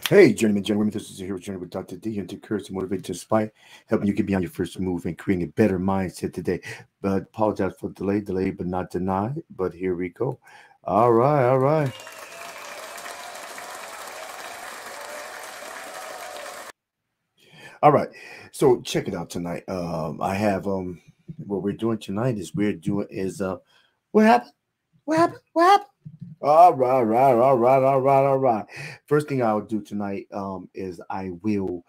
Hey, journeyman, gentlemen, this is your hero journey with Dr. D, and to encourage, to motivate, to inspire, helping you get beyond your first move and creating a better mindset today. But apologize for the delay, but not denied. But here we go. All right, all right, all right. So check it out tonight. I have what we're doing tonight is what happened? What happened? What happened? All right. First thing I'll do tonight is I will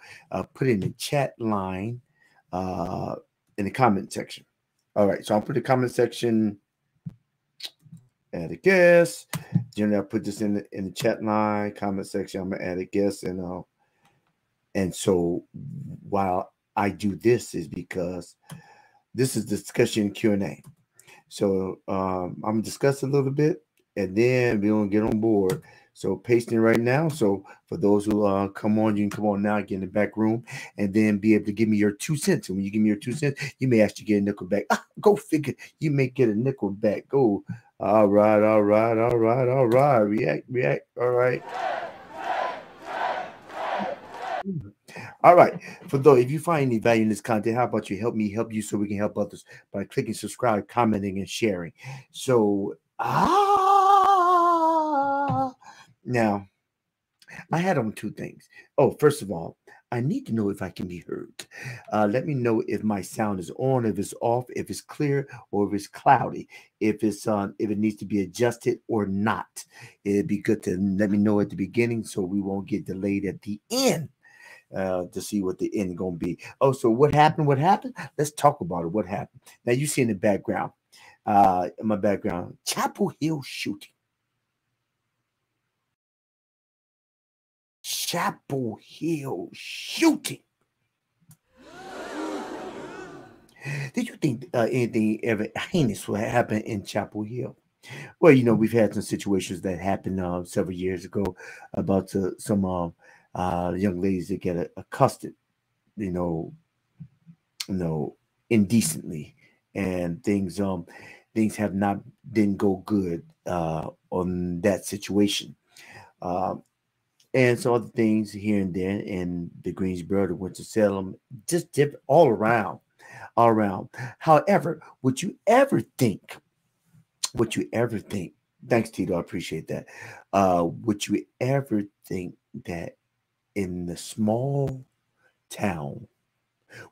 put in the chat line uh, in the comment section. All right, so I'll put the comment section, add a guest. Generally, I'll put this in the chat line, comment section. I'm gonna add a guest, and so while I do this is because this is discussion Q&A. So I'm gonna discuss a little bit, and then we're gonna get on board. So pasting right now. So for those who come on, you can come on now, get in the back room, and then be able to give me your 2 cents. And when you give me your 2 cents, you may actually get a nickel back. Go figure. You may get a nickel back. Go. All right. React. All right. All right. For those, if you find any value in this content, how about you help me help you so we can help others by clicking subscribe, commenting, and sharing. So now I had on two things. Oh, first of all, I need to know if I can be heard. Let me know if my sound is on, if it's off, if it's clear, or if it's cloudy, if it's on, if it needs to be adjusted or not. It'd be good to let me know at the beginning so we won't get delayed at the end to see what the end gonna be. Oh, so what happened? What happened? Let's talk about it. What happened? Now you see in the background, in my background, Chapel Hill shooting. Chapel Hill shooting. Did you think anything ever heinous would happen in Chapel Hill? Well, we've had some situations that happened several years ago about some young ladies that get accosted, you know, you know, indecently, and things have not didn't go good on that situation. Um, and some other things here and there in the Greensboro, the Winston-Salem, just different all around. However, would you ever think, thanks, Tito, I appreciate that. Would you ever think that in the small town,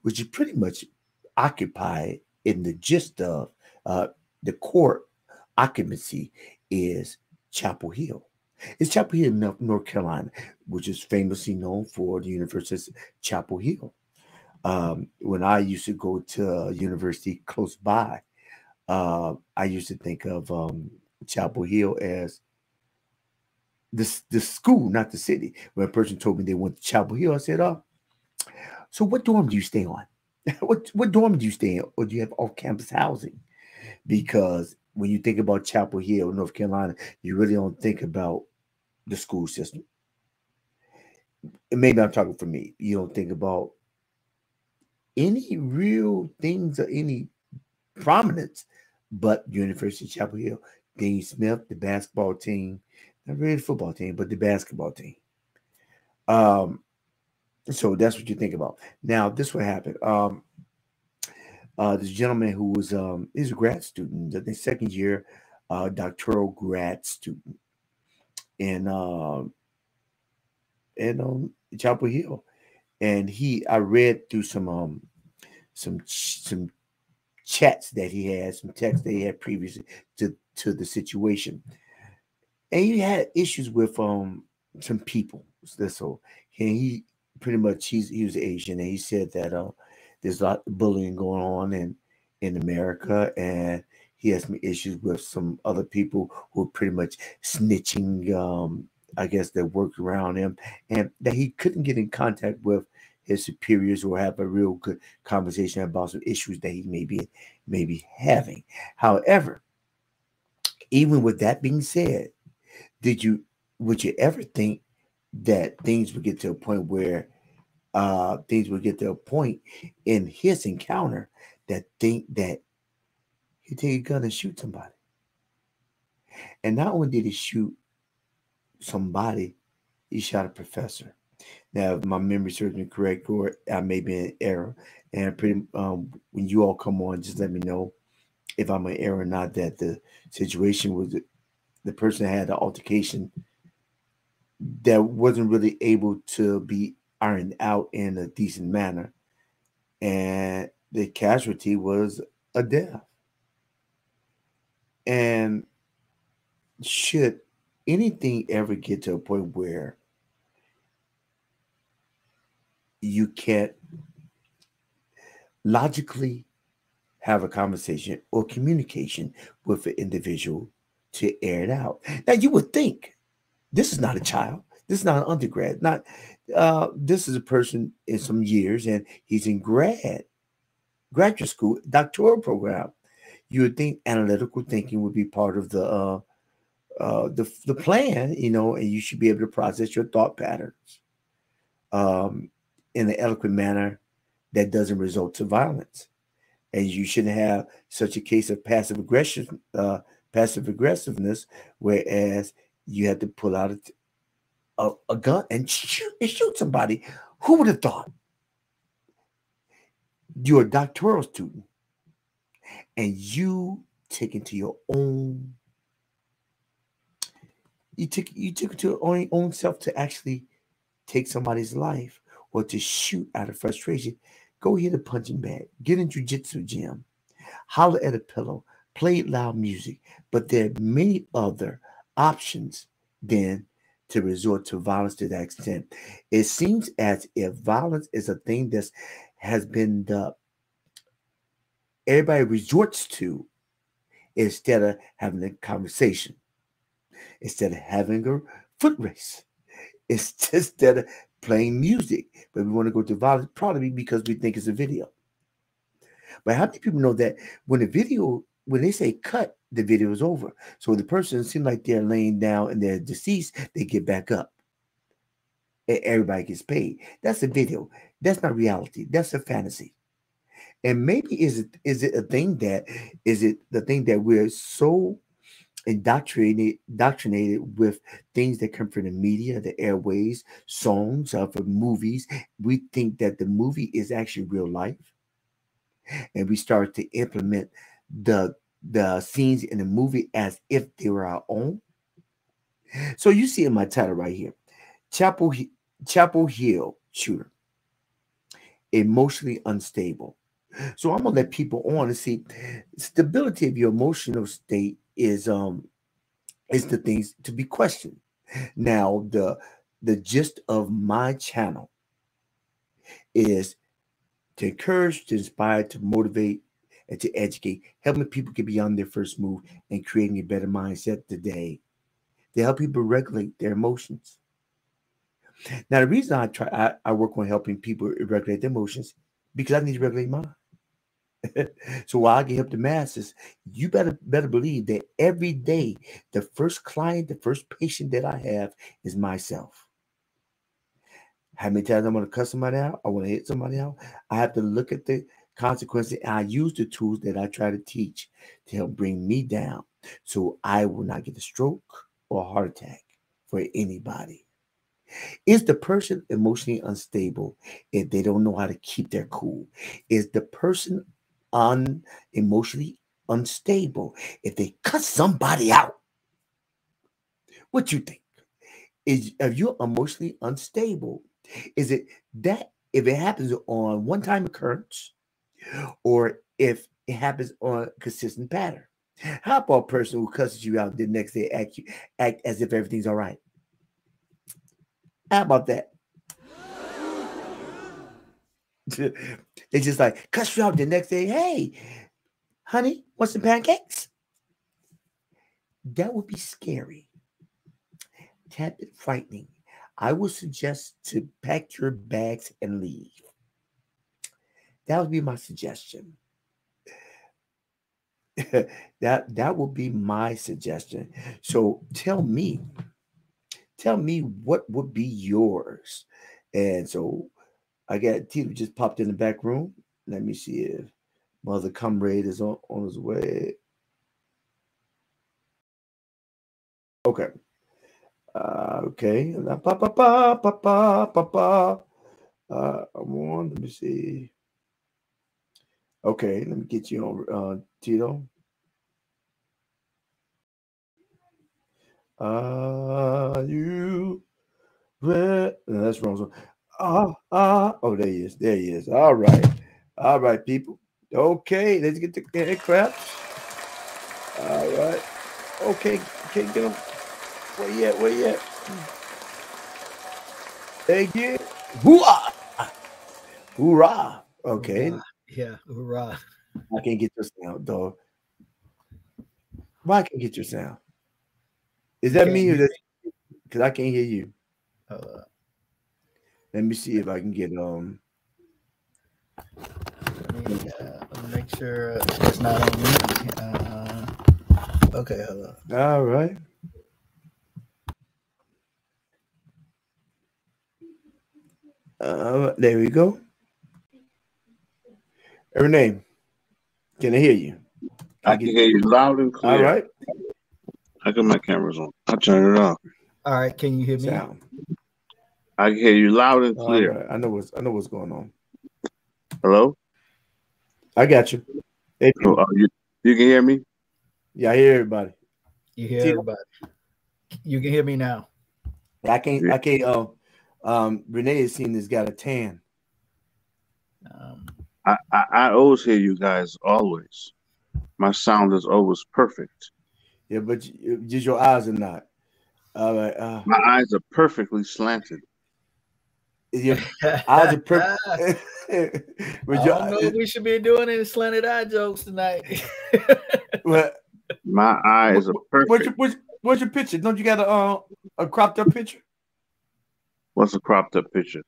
which is pretty much occupied in the gist of uh, the court occupancy is Chapel Hill. It's Chapel Hill, North Carolina, which is famously known for the University of Chapel Hill. When I used to go to a university close by, I used to think of Chapel Hill as the school, not the city. When a person told me they went to Chapel Hill, I said, "Oh, so what dorm do you stay on? What dorm do you stay in, or do you have off-campus housing?" Because when you think about Chapel Hill, North Carolina, you really don't think about the school system. And maybe I'm talking for me. You don't think about any real things or any prominence, but University of Chapel Hill, Dean Smith, the basketball team, not really the football team, but the basketball team. Um, so that's what you think about. Now, this what happened. This gentleman who was he's a grad student, I think second year doctoral grad student in Chapel Hill, and I read through some chats that he had, some texts that he had previously to the situation, and he had issues with some people. So he pretty much he was Asian, and he said that there's a lot of bullying going on in America, and he has some issues with some other people who are pretty much snitching. I guess that worked around him, and that he couldn't get in contact with his superiors or have a real good conversation about some issues that he may be having. However, even with that being said, did you would you ever think that things would get to a point where things would get to a point in his encounter that think that he take a gun and shoot somebody? And not only did he shoot somebody, he shot a professor. Now, if my memory serves me correct, or I may be in error, and when you all come on, just let me know if I'm in error or not. That the situation was the person had an altercation that wasn't really able to be ironed out in a decent manner, and the casualty was a death. And should anything ever get to a point where you can't logically have a conversation or communication with an individual to air it out? Now, you would think this is not a child. This is not an undergrad. Not this is a person in some years, and he's in graduate school, doctoral program. You would think analytical thinking would be part of the plan, and you should be able to process your thought patterns um, in an eloquent manner that doesn't result to violence. And you shouldn't have such a case of passive aggressiveness, whereas you had to pull out a gun and shoot somebody. Who would have thought? You're a doctoral student, and take into your own you took it to your own self to actually take somebody's life or to shoot out of frustration. Go hit a punching bag, get in jujitsu gym, holler at a pillow, play loud music. But there are many other options than to resort to violence to that extent. It seems as if violence is a thing that has been everybody resorts to instead of having a conversation, instead of having a foot race. It's just instead of playing music. But we want to go to violence probably because we think it's a video. But how many people know that when they say cut, the video is over? So the person seems like they're laying down and they're deceased, they get back up. And everybody gets paid. That's a video. That's not reality. That's a fantasy. And maybe is it the thing that we're so indoctrinated with things that come from the media, the airways, songs, for movies. We think that the movie is actually real life, and we start to implement the the scenes in the movie as if they were our own. So you see in my title right here, Chapel Chapel Hill shooter, emotionally unstable. So I'm gonna let people on and see stability of your emotional state is the things to be questioned. Now, the gist of my channel is to encourage, to inspire, to motivate, and to educate, helping people get beyond their first move and creating a better mindset today. To help people regulate their emotions. Now, the reason I work on helping people regulate their emotions because I need to regulate mine. So while I can help the masses, you better believe that every day the first client, the first patient that I have is myself. How many times I'm going to cuss somebody out? I want to hit somebody out. I have to look at the consequences. And I use the tools that I try to teach to help bring me down, so I will not get a stroke or a heart attack for anybody. Is the person emotionally unstable if they don't know how to keep their cool? Is the person emotionally unstable if they cut somebody out? What you think? Is if you're emotionally unstable, is it that if it happens on one time occurrence or if it happens on a consistent pattern? How about a person who cusses you out the next day act as if everything's all right? How about that? They just like cuss you out the next day. Hey, honey, want some pancakes? That would be scary. Tad bit frightening. I would suggest to pack your bags and leave. That would be my suggestion. That would be my suggestion. So tell me what would be yours. And so I got Tito just popped in the back room. Let me see if Mother Comrade is on his way. Okay. Okay. Pa, pa, pa, pa, pa, pa, pa. I'm on. Let me see. Okay, let me get you on, Tito. You read? No, that's wrong. Song. Oh, there he is. There he is. All right, people. Okay, let's get the aircraft. All right. Okay, can't get him. Where you at? Where you at? Thank you. Hoorah! Hoorah! Okay, Hoorah. Yeah, hoorah. I can't get your sound, dog. Why I can't get your sound? Is You that can't me or hear that? Because I can't hear you. me? Let me see if I can get Let me make sure it's not on me. Okay, hold on. All right. There we go. Renee, can I hear you? Can I I can get? hear you loud and All clear. right. I got my cameras on. I turn it off. All right, can you hear me? Sound. I can hear you loud and All clear. right. I know what's going on. Hello? I got you. Hey, Oh, people. you can hear me? Yeah, I hear everybody. You hear Tito, everybody? You can hear me now. I can't. Yeah. I can't. Renee has seen this got a tan. Um, I always hear you guys, always. My sound is always perfect. Yeah, but just your eyes are not. All right. My eyes are perfectly slanted. Your eyes are perfect. I But your don't know if we should be doing any slanted eye jokes tonight. well, My eyes are what's perfect. your what's your picture? Don't you got a cropped up picture? What's a cropped up picture?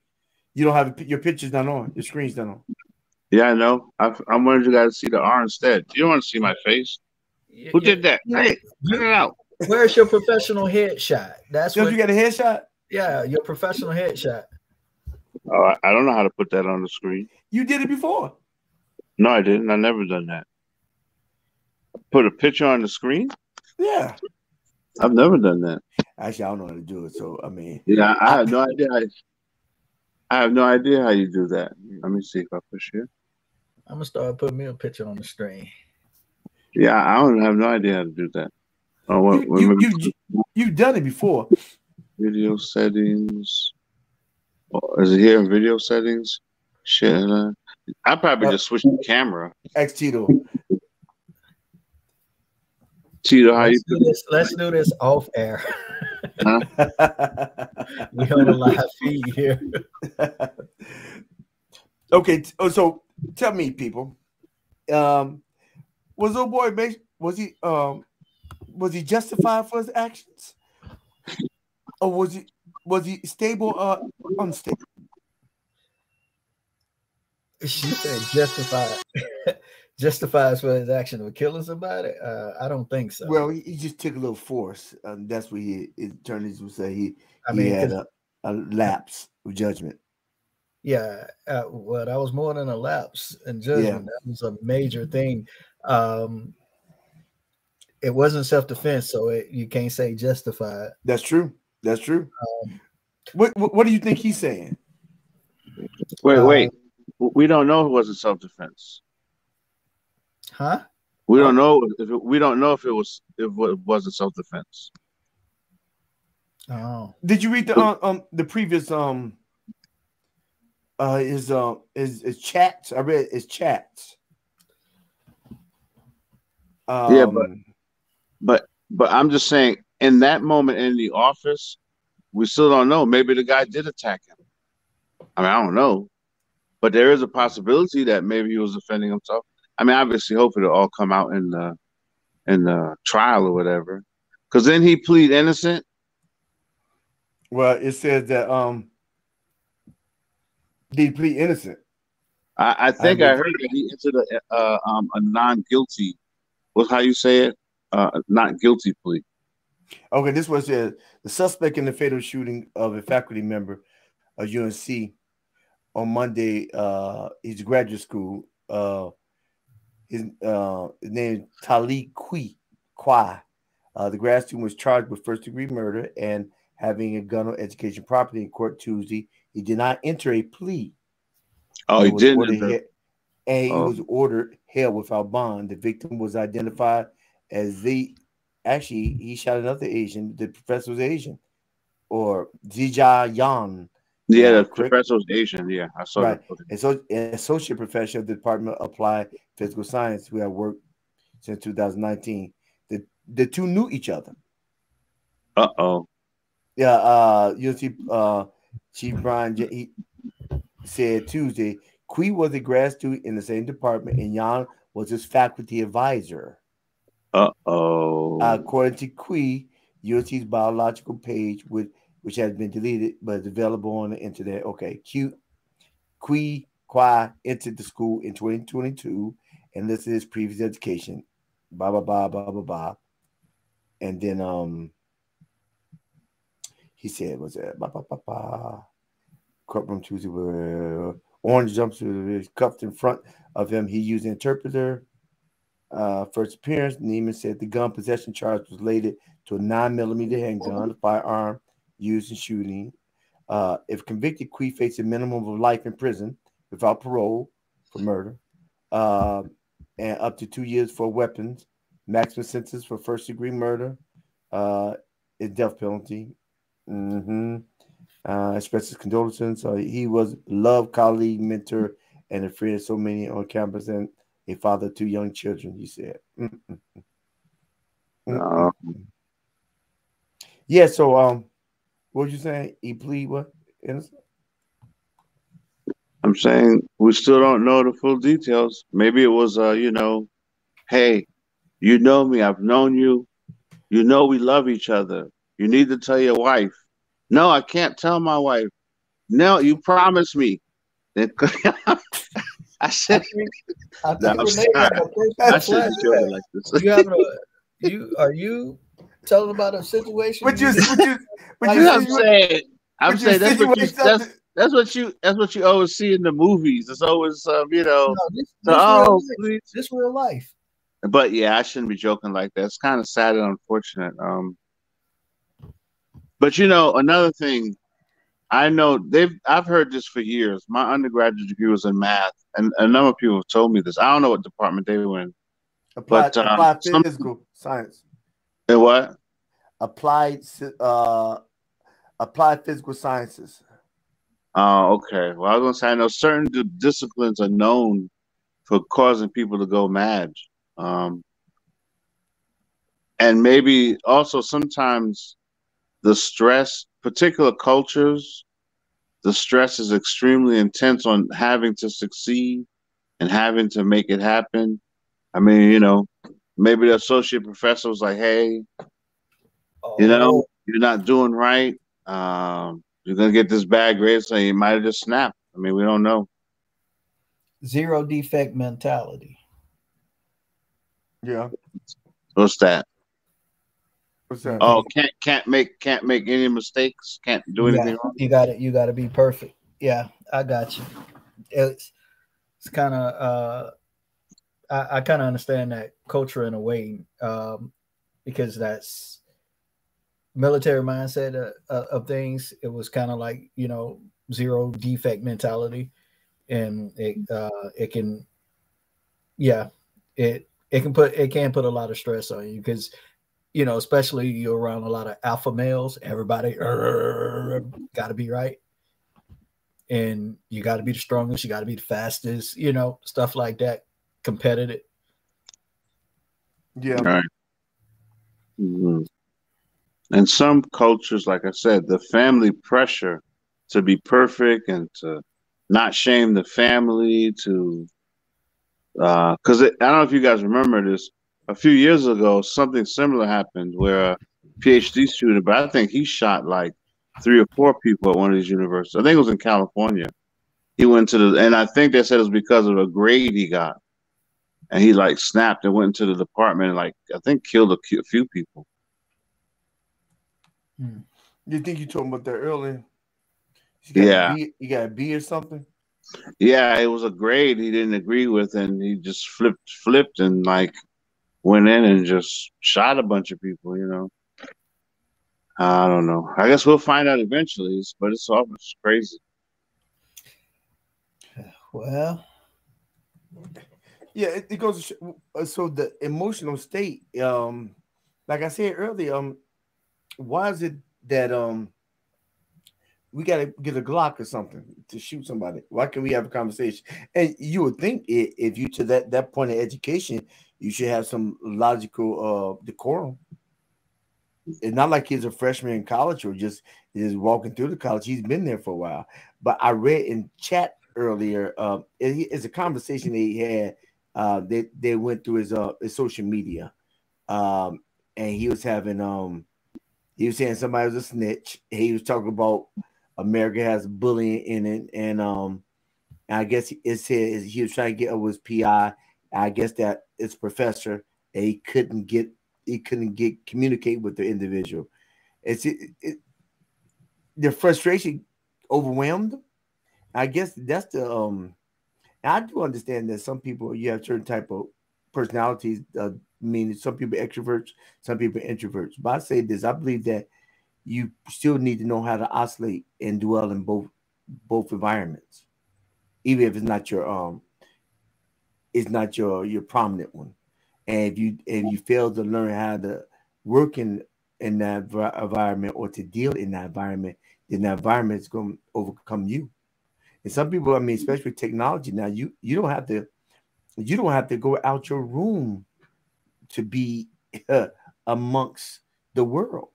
You don't have your picture's not on. Your screen's not on. Yeah, I know. I wanted you guys to see the R instead. You don't want to see my face. you, Who you, did that? Hey, cut you, it out. where's your professional headshot? That's Don't you what. got a headshot? Yeah, your professional headshot. Oh, I don't know how to put that on the screen. You did it before. No, I didn't. I never done that. Put a picture on the screen? Yeah. I've never done that. Actually, I don't know how to do it. So I mean, Yeah, I I have no idea. I have no idea how you do that. Let me see if I push here. I'm gonna start putting me a picture on the screen. Yeah, I don't have no idea how to do that. Oh, you you you you've done it before. video settings? Oh, is it here in video settings? Shit, I probably Uh, just switched the camera. Ex Tito. Tito, how you Let's do this. Let's do this off air. huh? We on a live feed here. Okay, so tell me, people, um, was old boy was he justified for his actions, or was he stable or unstable? She said justified. Justifies for his action of killing somebody. I don't think so. Well, he just took a little force. That's what his attorneys would say. I He mean, had because a lapse of judgment. yeah, well, that was more than a lapse in Yeah, judgment. That was a major thing. Um, it wasn't self defense, so you can't say justified. that's true. That's true. Um, What do you think he's saying? uh, Wait. We don't know if it was a self defense. huh? We Oh, don't know we don't know if it was a self defense. Oh, did you read the previous his chats? I read his chats. Yeah, Um, but I'm just saying in that moment in the office, we still don't know. Maybe the guy did attack him. I mean, I don't know. But there is a possibility that maybe he was defending himself. I mean, obviously, hopefully it'll all come out in the trial or whatever. Because then he plead innocent. well, it says that he plead innocent. I I think I read. heard that he entered a non guilty. What's how you say it? Not guilty plea. Okay, this was the suspect in the fatal shooting of a faculty member of UNC on Monday. He's a graduate school. His name is Tali Kwai. The grad student was charged with first degree murder and having a gun or education property in court Tuesday. He did not enter a plea Oh, he and was didn't ordered enter. he- and he Oh, was ordered held without bond. The victim was identified as the actually he shot another Asian. The professor was Asian or Zijia Yan. yeah, the Correct, professor was Asian. Yeah, I saw the right? footage. And so, an associate professor of the Department of Applied Physical Science, who had worked since 2019. The two knew each other. Uh-oh. Yeah, you'll see. Chief Brian he said Tuesday, Kui was a grad student in the same department, and Yang was his faculty advisor. Uh-oh. According to Kui, UNC's biological page, which has been deleted but is available on the internet. Okay, Kui Kwa entered the school in 2022 and listed his previous education. Blah blah blah blah blah blah. And then he said, "Was that blah blah blah blah?" Courtroom Tuesday where orange jumpsuit cuffed in front of him. He used an interpreter. First appearance, Neiman said the gun possession charge was related to a 9mm handgun, a firearm used in shooting. If convicted, Kui faced a minimum of life in prison without parole for murder, uh, and up to 2 years for weapons. Maximum sentence for first-degree murder is death penalty. Mm-hmm. Expresses condolences. He was loved colleague, mentor, and a friend of so many on campus, and a father of two young children. He said, Mm-mm. Uh, Mm-mm. "Yeah." So, what was you saying? He plead what? Innocent? I'm saying we still don't know the full details. Maybe it was, hey, you know me, I've known you. You know we love each other. You need to tell your wife. No, I can't tell my wife. No, you promised me. Then I I said, think I no, think I'm Renee had sorry. a I personal shouldn't be joking flashback. like this. You having a you are you telling about a situation But you you, did but you, but like you, Yeah, I'm you, saying, I'm but you saying insinuate something. that's what you always see in the movies. It's always no so this real oh life. please. This real life. But yeah, I shouldn't be joking like that. It's kind of sad and unfortunate. But another thing, I know I've heard this for years. My undergraduate degree was in math, and a number of people have told me this. I don't know what department they were in, but Applied some physical science. what? Applied uh applied physical sciences. Oh, okay. Well, I was gonna say I know certain disciplines are known for causing people to go mad. Um, and maybe also sometimes the stress, particular cultures, the stress is extremely intense on having to succeed and having to make it happen. I mean, maybe the associate professor was like, hey, Oh, you're not doing right. You're gonna get this bad grade, so you might have just snapped. I mean, we don't know. zero defect mentality. Yeah. What's that? What's You that? Oh, can't. can't make any mistakes. Can't do Yeah, anything wrong. you got to be perfect. Yeah, I got you. It's kind of I kind of understand that culture in a way, because that's military mindset of things. It was kind of like zero defect mentality, and it can, yeah, it can put a lot of stress on you because especially you're around a lot of alpha males. Everybody got to be right, and you got to be the strongest. You got to be the fastest. Stuff like that. Competitive. Yeah. Right. Mhm. And some cultures, like I said, the family pressure to be perfect and to not shame the family, to because I don't know if you guys remember this. A few years ago, something similar happened where a PhD student, but I think he shot like 3 or 4 people at one of these universities. I think it was in California. He went to and I think they said it was because of a grade he got, and he like snapped and went into the department and like I think killed a few people. Hmm. You think you talking about that earlier? You got a Yeah, B. You got a B or something? yeah, it was a grade he didn't agree with, and he just flipped, and like went in and just shot a bunch of people. I don't know. I guess we'll find out eventually, but it's almost crazy. Well, Yeah, it goes to so the emotional state. Like I said earlier, why is it that we got to get a Glock or something to shoot somebody? Why can't we have a conversation? And you would think if you to that point of education, you should have some logical decorum. It's not like he's a freshman in college or just walking through the college. He's been there for a while. But I read in chat earlier, it's a conversation they had. They went through his social media, and he was saying somebody was a snitch. He was talking about America has bullying in it, and I guess it said he was trying to get over his PI. I guess that it's professor, and he couldn't get communicate with the individual. The frustration overwhelmed him. I guess that's the I do understand that some people you have certain type of personalities. Meaning some people extroverts, some people introverts. But I say this: I believe that you still need to know how to oscillate and dwell in both environments, even if it's not your prominent one. And if you fail to learn how to work in that environment or to deal in that environment, then that environment is going to overcome you. And some people, I mean, especially with technology now, you don't have to go out your room to be amongst the world.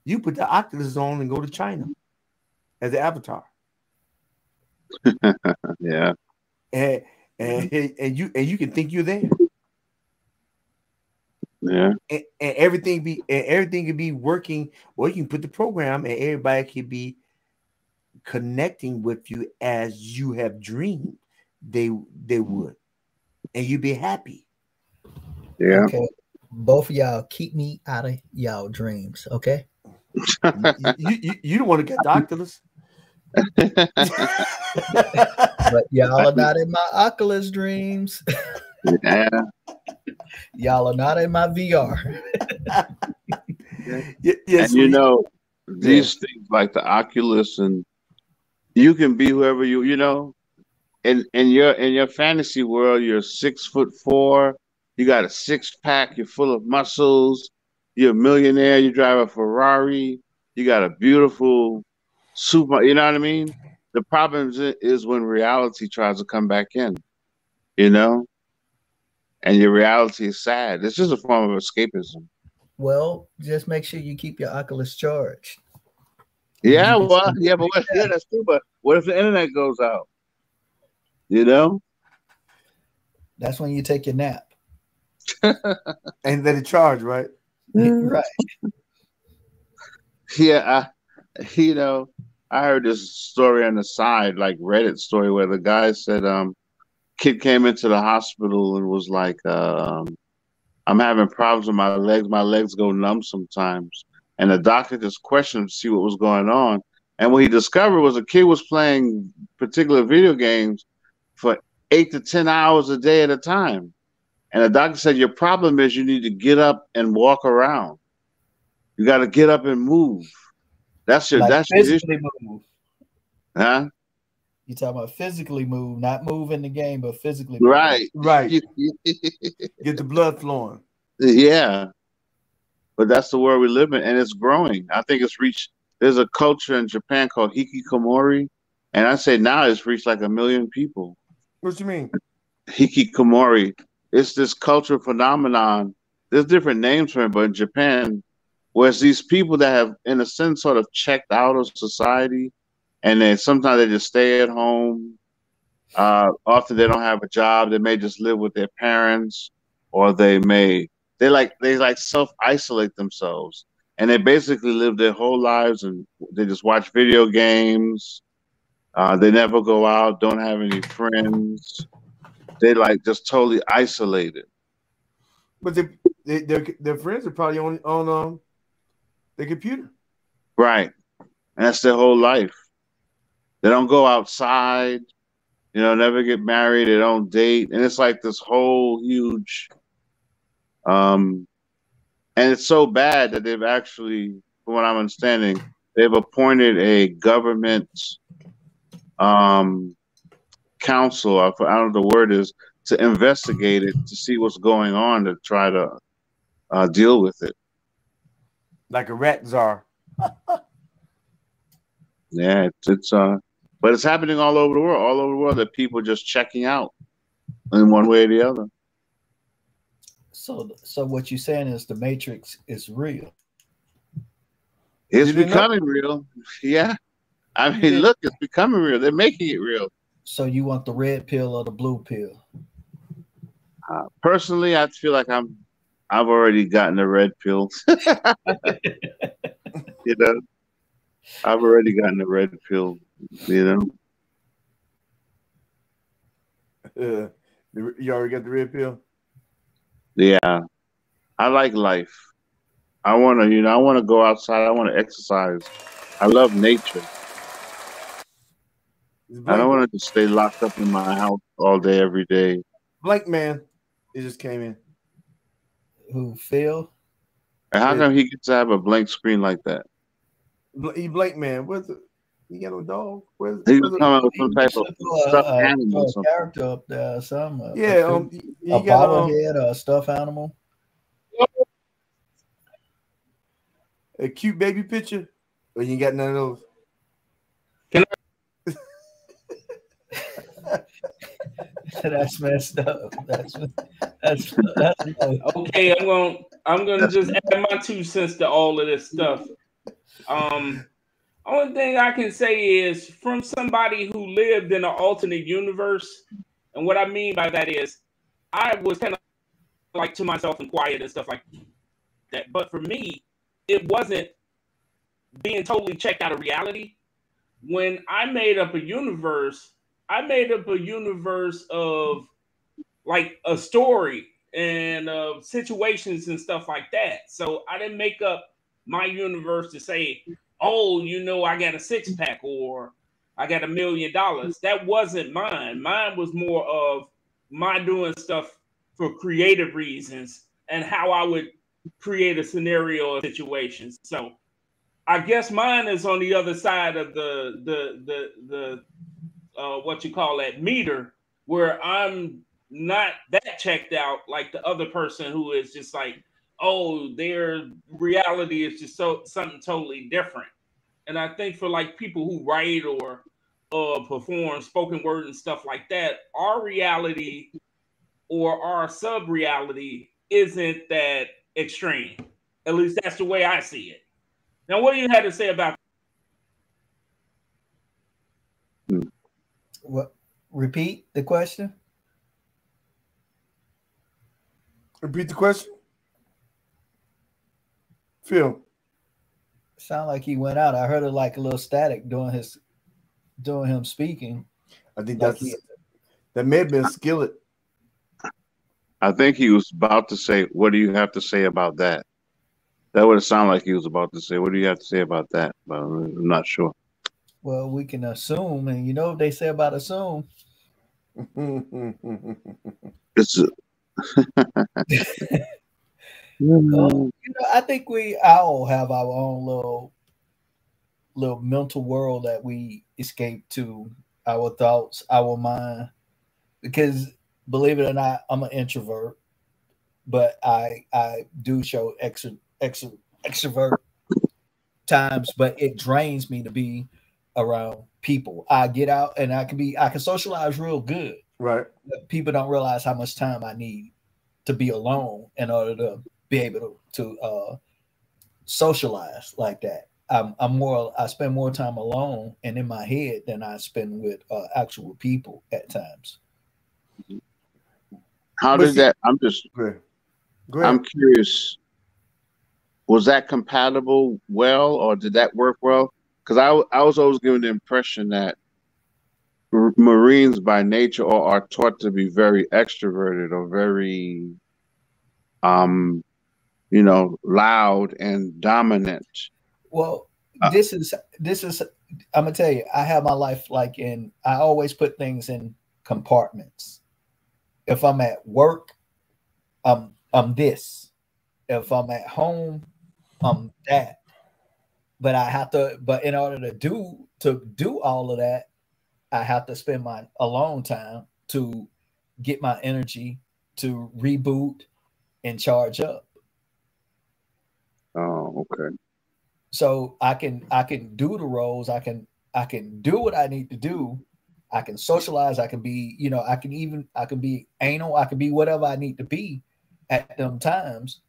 You put the Oculus on and go to China as an avatar, Yeah, and and you can think you're there, yeah, and everything can be working. Or you can put the program, and everybody can be connecting with you as you have dreamed they would, and you'd be happy. yeah. okay. Both of y'all keep me out of y'all dreams, okay? You don't want to get the Oculus. But y'all are not in my Oculus dreams. Yeah, Y'all are not in my VR. yeah. Yeah, And so yeah. these things like the Oculus, and you can be whoever in your fantasy world, you're 6'4", you got a six pack, you're full of muscles, you're a millionaire, you drive a Ferrari, you got a beautiful super, you know what I mean? The problem is when reality tries to come back in, you know, and your reality is sad. It's just a form of escapism. Well, just make sure you keep your Oculus charged. And Yeah, you can well, see. yeah, but yeah, that's true. But what if the internet goes out? You know? That's when you take your nap. And let it charge, right? Right. Yeah, you know, I heard this story on the side, like Reddit story, where the guy said, kid came into the hospital and was like, I'm having problems with my legs. My legs go numb sometimes. And the doctor just questioned him to see what was going on. And what he discovered was a kid was playing particular video games for 8 to 10 hours a day at a time. And the doctor said, your problem is you need to get up and walk around. You got to get up and move. Like That's your issue, physically move. huh? You talking about physically move, not move in the game, but physically move. Right. Right. Get the blood flowing. Yeah. But that's the world we live in, and it's growing. I think it's reached. There's a culture in Japan called hikikomori, and I say now it's reached like 1 million people. What you mean? Hikikomori. It's this cultural phenomenon. There's different names for it, but in Japan, where it's these people that have, in a sense, sort of checked out of society, and then sometimes they just stay at home. Often they don't have a job. They may just live with their parents, or they like self isolate themselves, and they basically live their whole lives and they just watch video games. They never go out. Don't have any friends. They like just totally isolated. But their friends are probably on the computer. Right, and that's their whole life. They don't go outside. Never get married. They don't date, and it's like this whole huge. Um, and it's so bad that they've actually from what I'm understanding, they've appointed a government council. I don't know what the word is, to investigate it to see what's going on to try to deal with it. Like a rat czar. Yeah, but it's happening all over the world. All over the world, that people are just checking out in one way or the other. So what you're saying is the Matrix is real. It's becoming real. Yeah. I mean, look, it's becoming real. They're making it real. So you want the red pill or the blue pill? Personally, I feel like I've already gotten the red pill. You know, I've already gotten the red pill. You know, you already got the red pill. Yeah, I like life. I want to go outside. I want to exercise. I love nature. I don't want to just stay locked up in my house all day, every day. Blank man, it just came in. Who, Phil? And how come he gets to have a blank screen like that? He blank man. Where's the? He got no dog. He was coming up with some type of stuffed animal, character up there, some yeah, he got bobblehead or a stuffed animal. A cute baby picture, or you got none of those? Can That's messed up. That's okay. I'm gonna just add my 2 cents to all of this stuff. Only thing I can say is from somebody who lived in an alternate universe, and what I mean by that is I was kind of like to myself and quiet and stuff like that. But for me, it wasn't being totally checked out of reality. When I made up a universe of like a story and situations and stuff like that. So I didn't make up my universe to say, oh, I got a 6-pack or I got $1 million. That wasn't mine. Mine was more of my doing stuff for creative reasons and how I would create a scenario or situation. So I guess mine is on the other side of the what you call that meter, where I'm not that checked out like the other person who is just like, oh, their reality is just something totally different. And I think for like people who write or perform spoken word and stuff like that, our reality or our sub-reality isn't that extreme. At least that's the way I see it. Now, what do you have to say about what? Repeat the question. Repeat the question. Phil. Sound like he went out. I heard it like a little static during him speaking. I think that may have been Skillet. I think he was about to say, what do you have to say about that? That would have sounded like he was about to say, what do you have to say about that? But I'm not sure. Well, we can assume, and what they say about assume. It's I think we all have our own little mental world that we escape to, our thoughts, our mind. Because believe it or not, I'm an introvert, but I do show extrovert times, but it drains me to be around people. I get out and I can socialize real good. Right. But people don't realize how much time I need to be alone in order to be able to socialize like that. I spend more time alone and in my head than I spend with actual people at times. How did that? I'm just. Go ahead. I'm curious. Was that compatible well, or did that work well? Because I was always given the impression that Marines by nature are taught to be very extroverted or very, loud and dominant. Well, this is. I'm gonna tell you. I have my life I always put things in compartments. If I'm at work, I'm this. If I'm at home, I'm that. but I have to. But in order to do all of that, I have to spend my alone time to get my energy to reboot and charge up. Oh, okay. So I can do the roles. I can do what I need to do. I can socialize. I can be, I can be anal. I can be whatever I need to be at them times.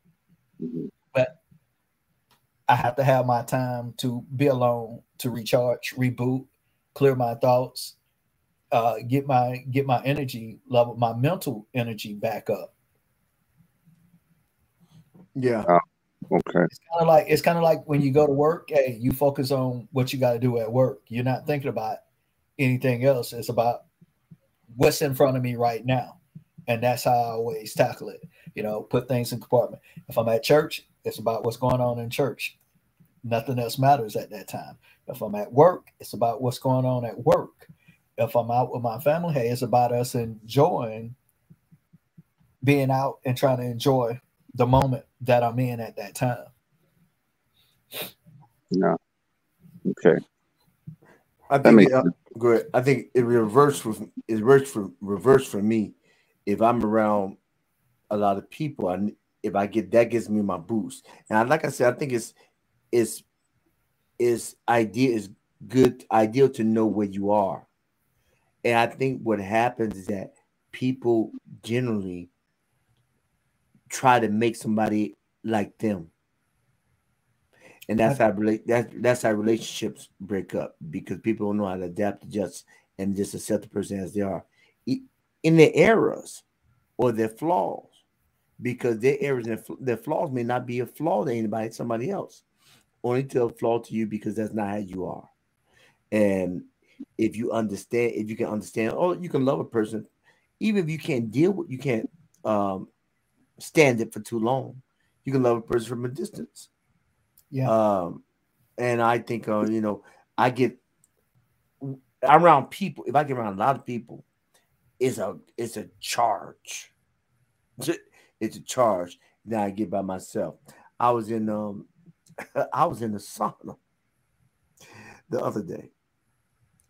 Mhm. But I have to have my time to be alone, to recharge, reboot, clear my thoughts, get my energy level, my mental energy back up. Yeah. Oh, okay. It's kind of like when you go to work. Hey, you focus on what you got to do at work. You're not thinking about anything else. It's about what's in front of me right now, and that's how I always tackle it. Put things in compartment. If I'm at church, it's about what's going on in church. Nothing else matters at that time. If I'm at work, it's about what's going on at work. If I'm out with my family, hey, it's about us enjoying being out and trying to enjoy the moment that I'm in at that time. Yeah. Okay. I That think makes sense. good. I think it reverse for me. If I'm around a lot of people, if I get that gives me my boost. And like I said, I think it's is good ideal to know where you are. And I think what happens is that people generally try to make somebody like them, and I, that's how relationships break up because people don't know how to adapt, adjust, and just accept the person as they are, E- in their errors or their flaws, because their errors and their flaws may not be a flaw to anybody, somebody else, only to a flaw to you because that's not how you are. And if you can understand, or you can love a person, even if you can't um, stand it for too long, you can love a person from a distance. yeah. Um, and I think, I get around people. If I get around a lot of people, it's a charge. It's a charge. Now I get by myself. I was in I was in the sauna the other day,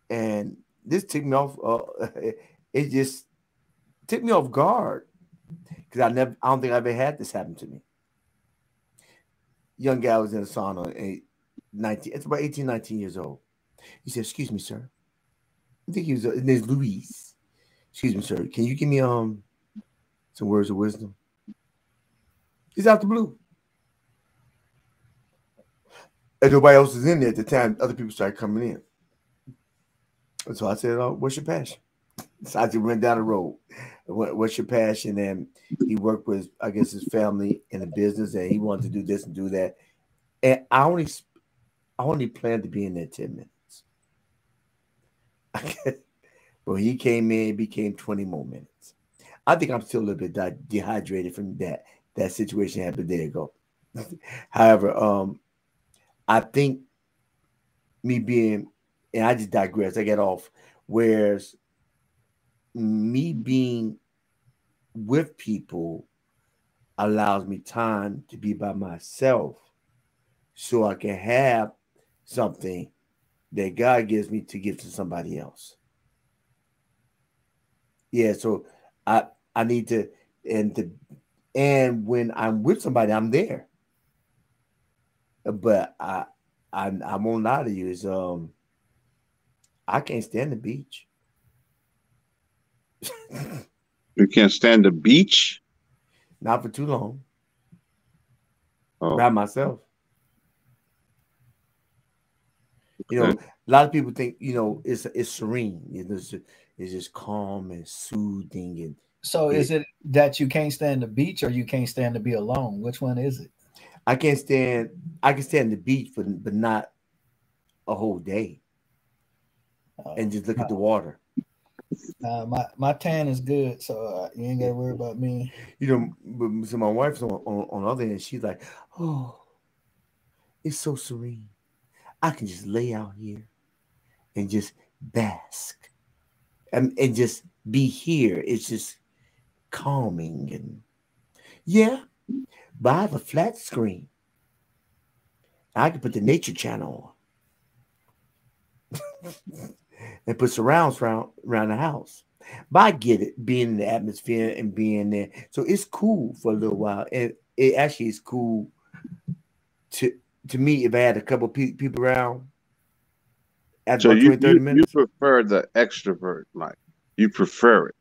and this took me off. It just took me off guard because I don't think I've ever had this happen to me. Young guy was in the sauna, 19. It's about 18, 19 years old. He said, "Excuse me, sir." I think he was. His name's Luis. "Excuse me, sir. Can you give me some words of wisdom?" He's out the blue, and nobody else was in there at the time. Other people started coming in, and so I said, "What's your passion?" So I just went down the road. What's your passion? And he worked with, I guess, his family in a business, and he wanted to do this and do that. And I only planned to be in there 10 minutes. But he came in, it became 20 more minutes. I think I'm still a little bit dehydrated from that situation happened there ago. However, I think me being, and I just digress. I get off. Whereas me being with people allows me time to be by myself, so I can have something that God gives me to give to somebody else. Yeah, so I I need to, and to and when I'm with somebody, I'm there. But I won't lie to you, is I can't stand the beach. You can't stand the beach. Not for too long. Oh, By myself. okay. A lot of people think, it's serene. It's just calm and soothing, and So it, is it that you can't stand the beach or you can't stand to be alone? Which one is it? I can't stand. I can stand the beach, but not a whole day, and Oh, just look at the no. water. My tan is good, so you ain't got to worry about me. So my wife's on the other hand, she's like, "Oh, it's so serene. I can just lay out here and just bask, and just be here. It's just calming, and yeah, but I have a flat screen, I could put the Nature Channel on and put surrounds around the house. But I get it, being in the atmosphere and being there. So it's cool for a little while. And it actually is cool to to me if I had a couple people around after So about 20, 30 you minutes. prefer the extrovert life. You prefer it.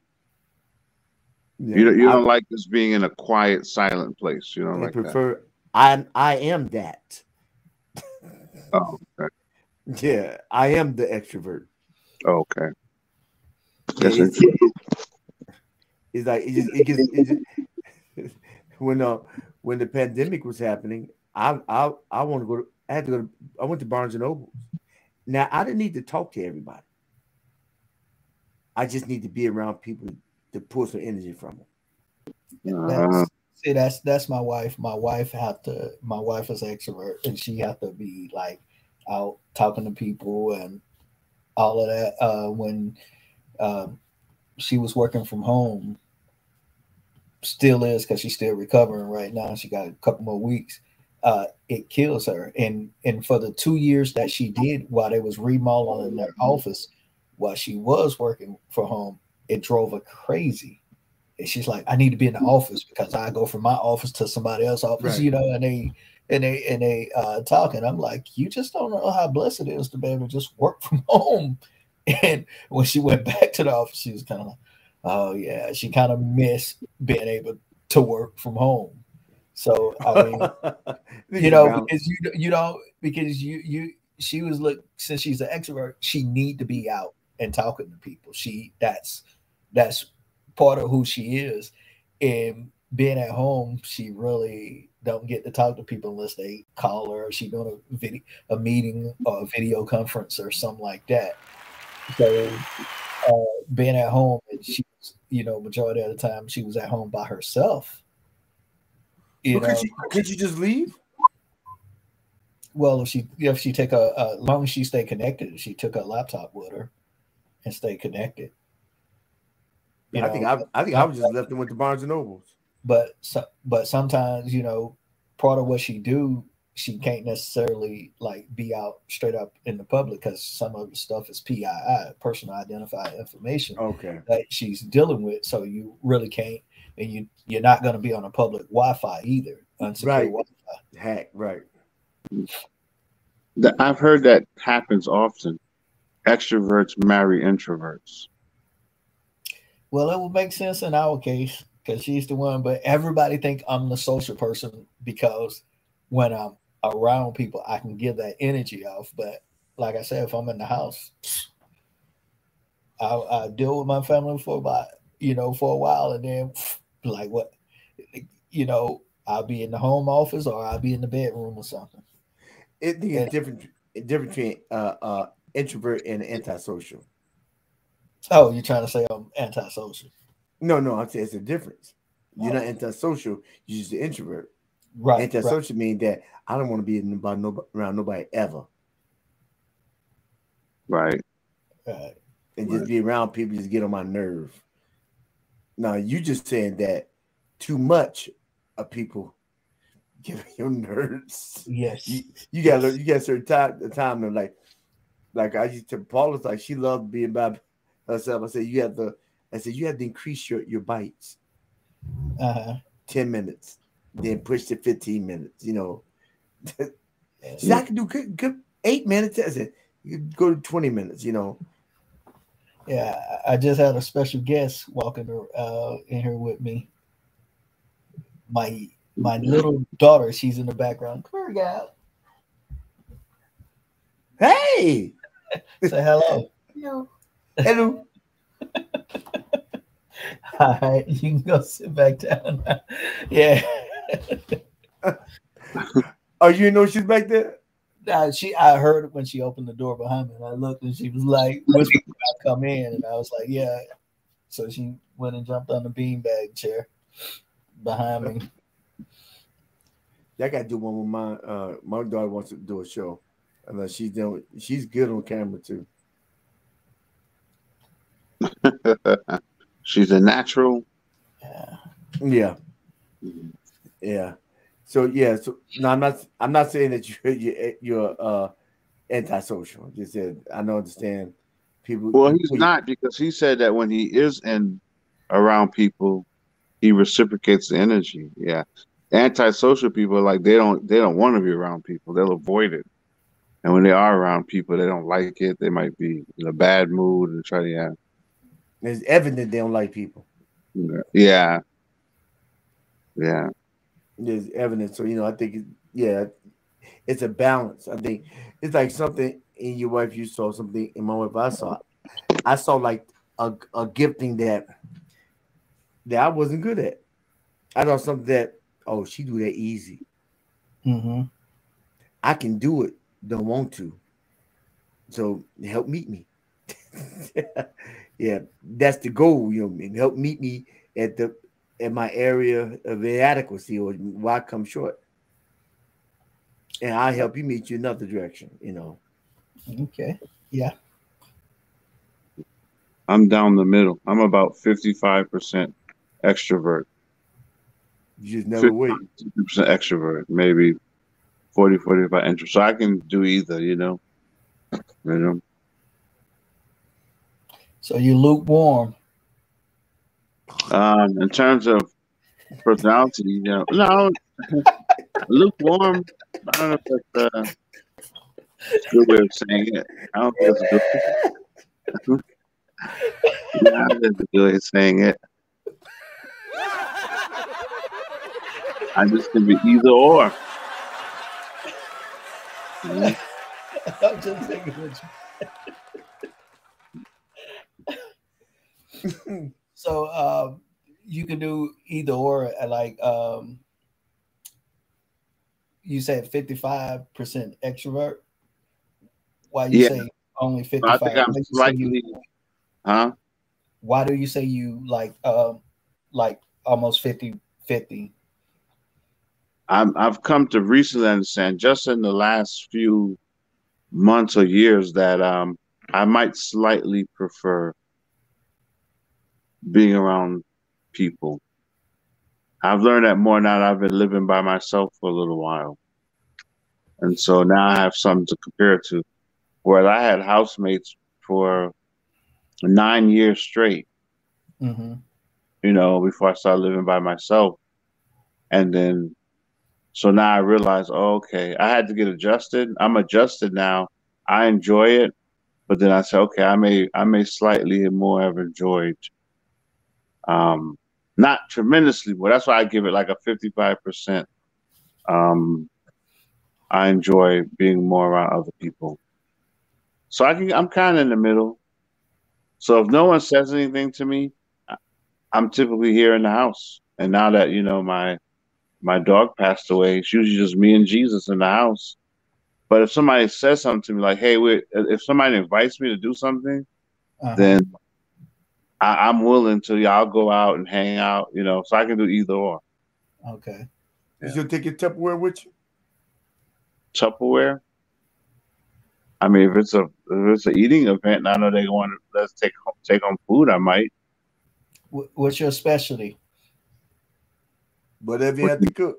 Yeah, You don't like this being in a quiet, silent place. You don't I like that. prefer I am that. Oh, okay. Yeah, I am the extrovert. Okay. Yeah, That's interesting. it's like it just when the pandemic was happening, I want to go to I had to go to I went to Barnes and Noble. Now I didn't need to talk to everybody. I just need to be around people to pull some energy from them. Uh, That's see, that's my wife. My wife is extrovert, and she have to be like out talking to people and all of that. When um, she was working from home, still is because she's still recovering right now. She got a couple more weeks. It kills her, and for the 2 years that she did while they was remodeling their office, while she was working from home, it drove her crazy. And she's like, I need to be in the office because I go from my office to somebody else's office, Right. and they talk, and I'm like, you just don't know how blessed it is to be able to just work from home. And when she went back to the office, she was kind of like, oh yeah, she kind of missed being able to work from home. So I mean, Need to balance. because you don't because you she was look since she's an extrovert, she need to be out and talking to people. That's part of who she is. And being at home, she really don't get to talk to people unless they call her or she doing a meeting or a video conference or something like that. So being at home, and she was, majority of the time she was at home by herself. You But know, could you just leave? well, if she take long as she stay connected, she took a laptop with her and stay connected. You know, I think I was just left and went to Barnes and Nobles. but sometimes part of what she do, she can't necessarily like be out straight up in the public because some of the stuff is PII, personal identified information, Okay. that she's dealing with. So you really can't, and you're not going to be on a public Wi-Fi either, unsecure Right. Wi-Fi. Hack, right. I've heard that happens often. Extroverts marry introverts. Well, it would make sense in our case because she's the one, but everybody think I'm the social person because when I'm around people, I can give that energy off. But like I said, if I'm in the house, I deal with my family for about, for a while, and then like what, I'll be in the home office or I'll be in the bedroom or something. It think And it's different between introvert and antisocial. oh, you're trying to say I'm antisocial? No, I'm saying it's a difference. You're not Oh, antisocial, you're just an introvert. right. Antisocial means that I don't want to be around nobody ever. Right. Right. And just Right. be around people just get on my nerve. Now you just saying that too much of people get on your nerves. Yes. You gotta Yes. you got a certain time to like I used to Paula's like she loved being by herself. I said you have to increase your bites Uh-huh. 10 minutes, then push to 15 minutes, See, Yes. I can do good 8 minutes. I said you go to 20 minutes. Yeah, I just had a special guest walking in here with me. My little daughter, she's in the background. Come here, gal. Hey, Say hello. hello. All right, you can go sit back down now. Yeah. Oh, you know she's back there? I heard it when she opened the door behind me, and I looked, and she was like, whispering, "I'll come in," and I was like, "Yeah." So she went and jumped on the beanbag chair behind me. Yeah, I gotta do one with my daughter wants to do a show. And she's good on camera too. She's a natural. Yeah. Yeah, Mhm. yeah. So yeah, so no, I'm not saying that you're antisocial. Just said I don't understand people. Well, he's not because he said that when he is in around people, he reciprocates the energy. Yeah, antisocial people like they don't want to be around people. They'll avoid it, and when they are around people, they don't like it. They might be in a bad mood and try to It's evident they don't like people. yeah, yeah. There's evidence. So I think yeah, it's a balance. I think it's like something in your wife you saw, something in my wife I saw. I saw like a gifting that I wasn't good at. I saw something that she do that easy. Mm-hmm. I can do it, don't want to. So help meet me. Yeah, that's the goal. And help meet me at the at my area of inadequacy or why I come short, and I help you meet you another direction. Okay. Yeah. I'm down the middle. I'm about 55% extrovert, You just never wait. 50% extrovert, maybe 45 introvert. So I can do either. You know. So you lukewarm. In terms of personality, no, lukewarm. I don't know if that's a good way of saying it. I don't think that's a good. Yeah, I don't think that's a good way of saying it. I just can be either or. Mhm. I'm just thinking with you. So you can do either or. Like you said, 55% extrovert. Why you Yeah, say only I think 55? I'm Why you say you? slightly, huh? Why do you say you like almost 50-50? I've come to recently understand just in the last few months or years that I might slightly prefer being around people. I've learned that more now that I've been living by myself for a little while. And so now I have something to compare it to. Whereas I had housemates for 9 years straight, Mm-hmm. before I started living by myself. And then, so now I realize, oh, okay, I had to get adjusted. I'm adjusted now. I enjoy it. But then I said, okay, I may slightly more have enjoyed, um, not tremendously, but that's why I give it like a 55%. Um, I enjoy being more around other people. So I'm kind of in the middle. So if no one says anything to me, I- I'm typically here in the house. And now that my dog passed away, it's usually just me and Jesus in the house. But if somebody says something to me like, "Hey, if somebody invites me to do something, Uh-huh. then I'm willing to. Yeah, I'll go out and hang out. So I can do either or. Okay. You Yeah. still take your Tupperware with you? Tupperware. I mean, if it's an eating event, and I know they want let's take home food. I might. What's your specialty? Whatever you What have to cook.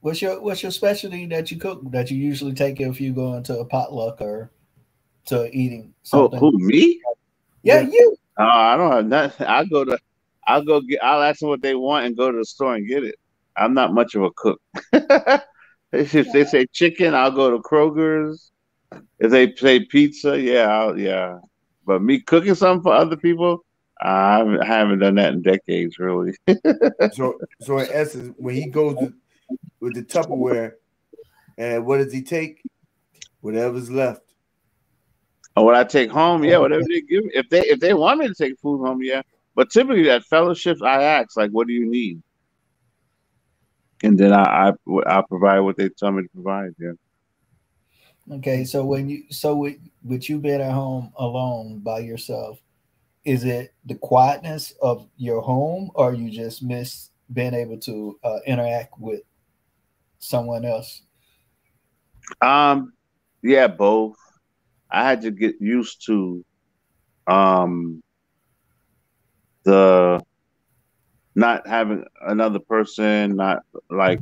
What's your specialty that you cook that you usually take if you go into a potluck or to eating Oh, something? who me? Yeah, Yeah. you. I don't have nothing. I'll ask them what they want and go to the store and get it. I'm not much of a cook. If they say chicken, I'll go to Kroger's. If they say pizza, yeah. But me cooking something for other people, I haven't done that in decades, really. So in essence, when he goes with the Tupperware, and what does he take? Whatever's left. Or what I take home, yeah, whatever they give me. If they want me to take food home, yeah. But typically at fellowships, I ask like, "What do you need?" And then I provide what they tell me to provide. Yeah. Okay, so with you being at home alone by yourself, is it the quietness of your home, or you just miss being able to interact with someone else? Um, yeah, both. I had to get used to um the not having another person, not like,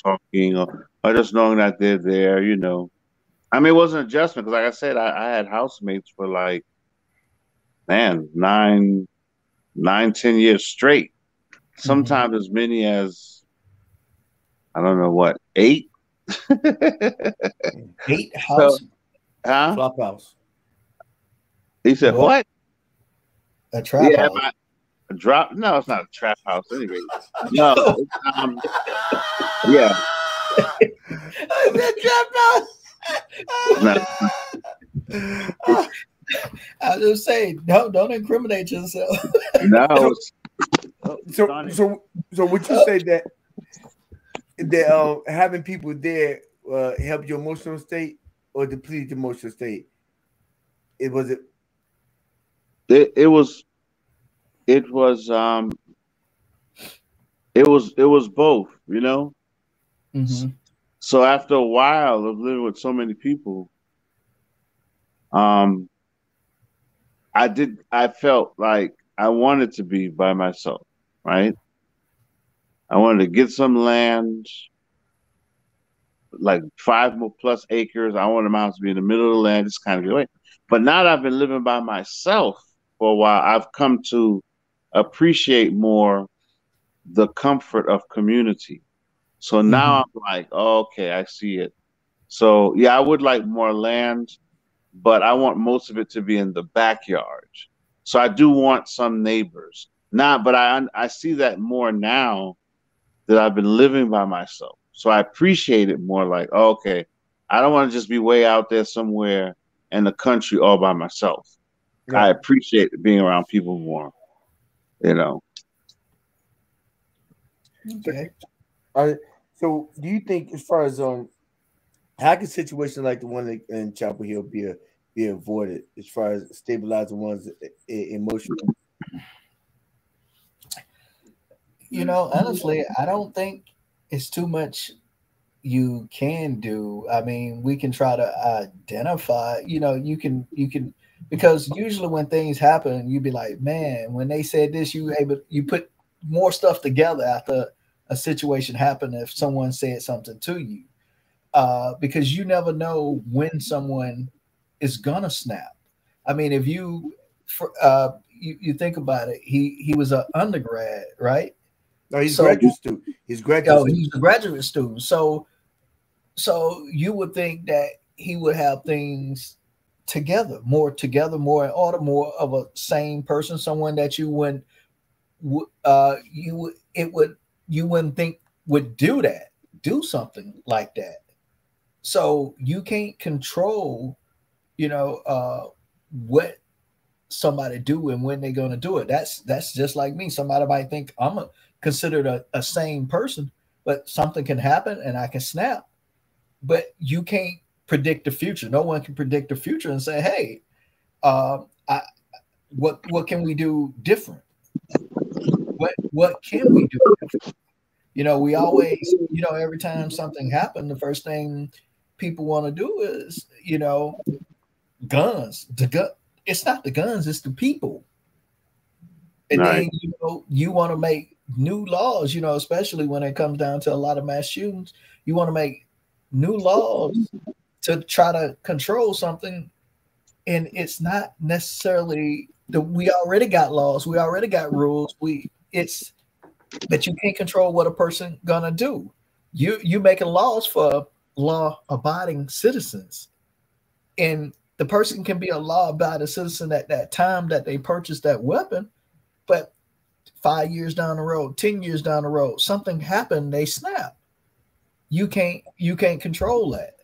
talking or just knowing that they're there, I mean, it was an adjustment because, like I said, I had housemates for like, man, 10 years straight. Sometimes as many as, I don't know what, 8. 8 So, house huh? Flop house. He said, what? A trap Yeah, house. a drop. No, it's not a trap house anyway. No, it's, yeah. That trap Not, house. I was just saying, don't incriminate yourself. no. So would you say that having people there help your emotional state or deplete your emotional state? It was It was both, Mm-hmm. So after a while of living with so many people, I felt like I wanted to be by myself, right? I wanted to get some land, like 5 more plus acres. I wanted my house to be in the middle of the land, just kind of get away. But now that I've been living by myself for a while, I've come to appreciate more the comfort of community. So now I'm like, oh, okay, I see it. So yeah, I would like more land, but I want most of it to be in the backyard. So I do want some neighbors. But I see that more now that I've been living by myself. So I appreciate it more like, oh, okay, I don't want to just be way out there somewhere in the country all by myself. Yeah. I appreciate being around people more, Okay. So do you think, as far as how can situations like the one in Chapel Hill be avoided, as far as stabilizing one's emotional? Honestly, I don't think it's too much you can do. I mean, we can try to identify, you can because usually when things happen, you'd be like, man, when they said this, you put more stuff together after a situation happened if someone said something to you. Because you never know when someone is gonna snap. I mean, if you think about it, he was an undergrad, right? No, he's graduate student. He's graduate. Oh, he's a graduate student. So you would think that he would have things more in order, more of a sane person, someone that you wouldn't think would do something like that. So you can't control, what somebody do and when they're going to do it. That's just like me. Somebody might think I'm considered a sane person, but something can happen and I can snap. But you can't predict the future. No one can predict the future and say, hey, what can we do different? What can we do different? We always, every time something happens, the first thing people want to do is, guns. It's not the guns, it's the people. And right. Then, you want to make new laws, especially when it comes down to a lot of mass shootings. You want to make new laws to try to control something. And it's not necessarily we already got laws. We already got rules. But you can't control what a person gonna do. You making laws for law-abiding citizens, and the person can be a law-abiding citizen at that time that they purchased that weapon, but 5 years down the road, 10 years down the road, something happened, they snap. You can't control that.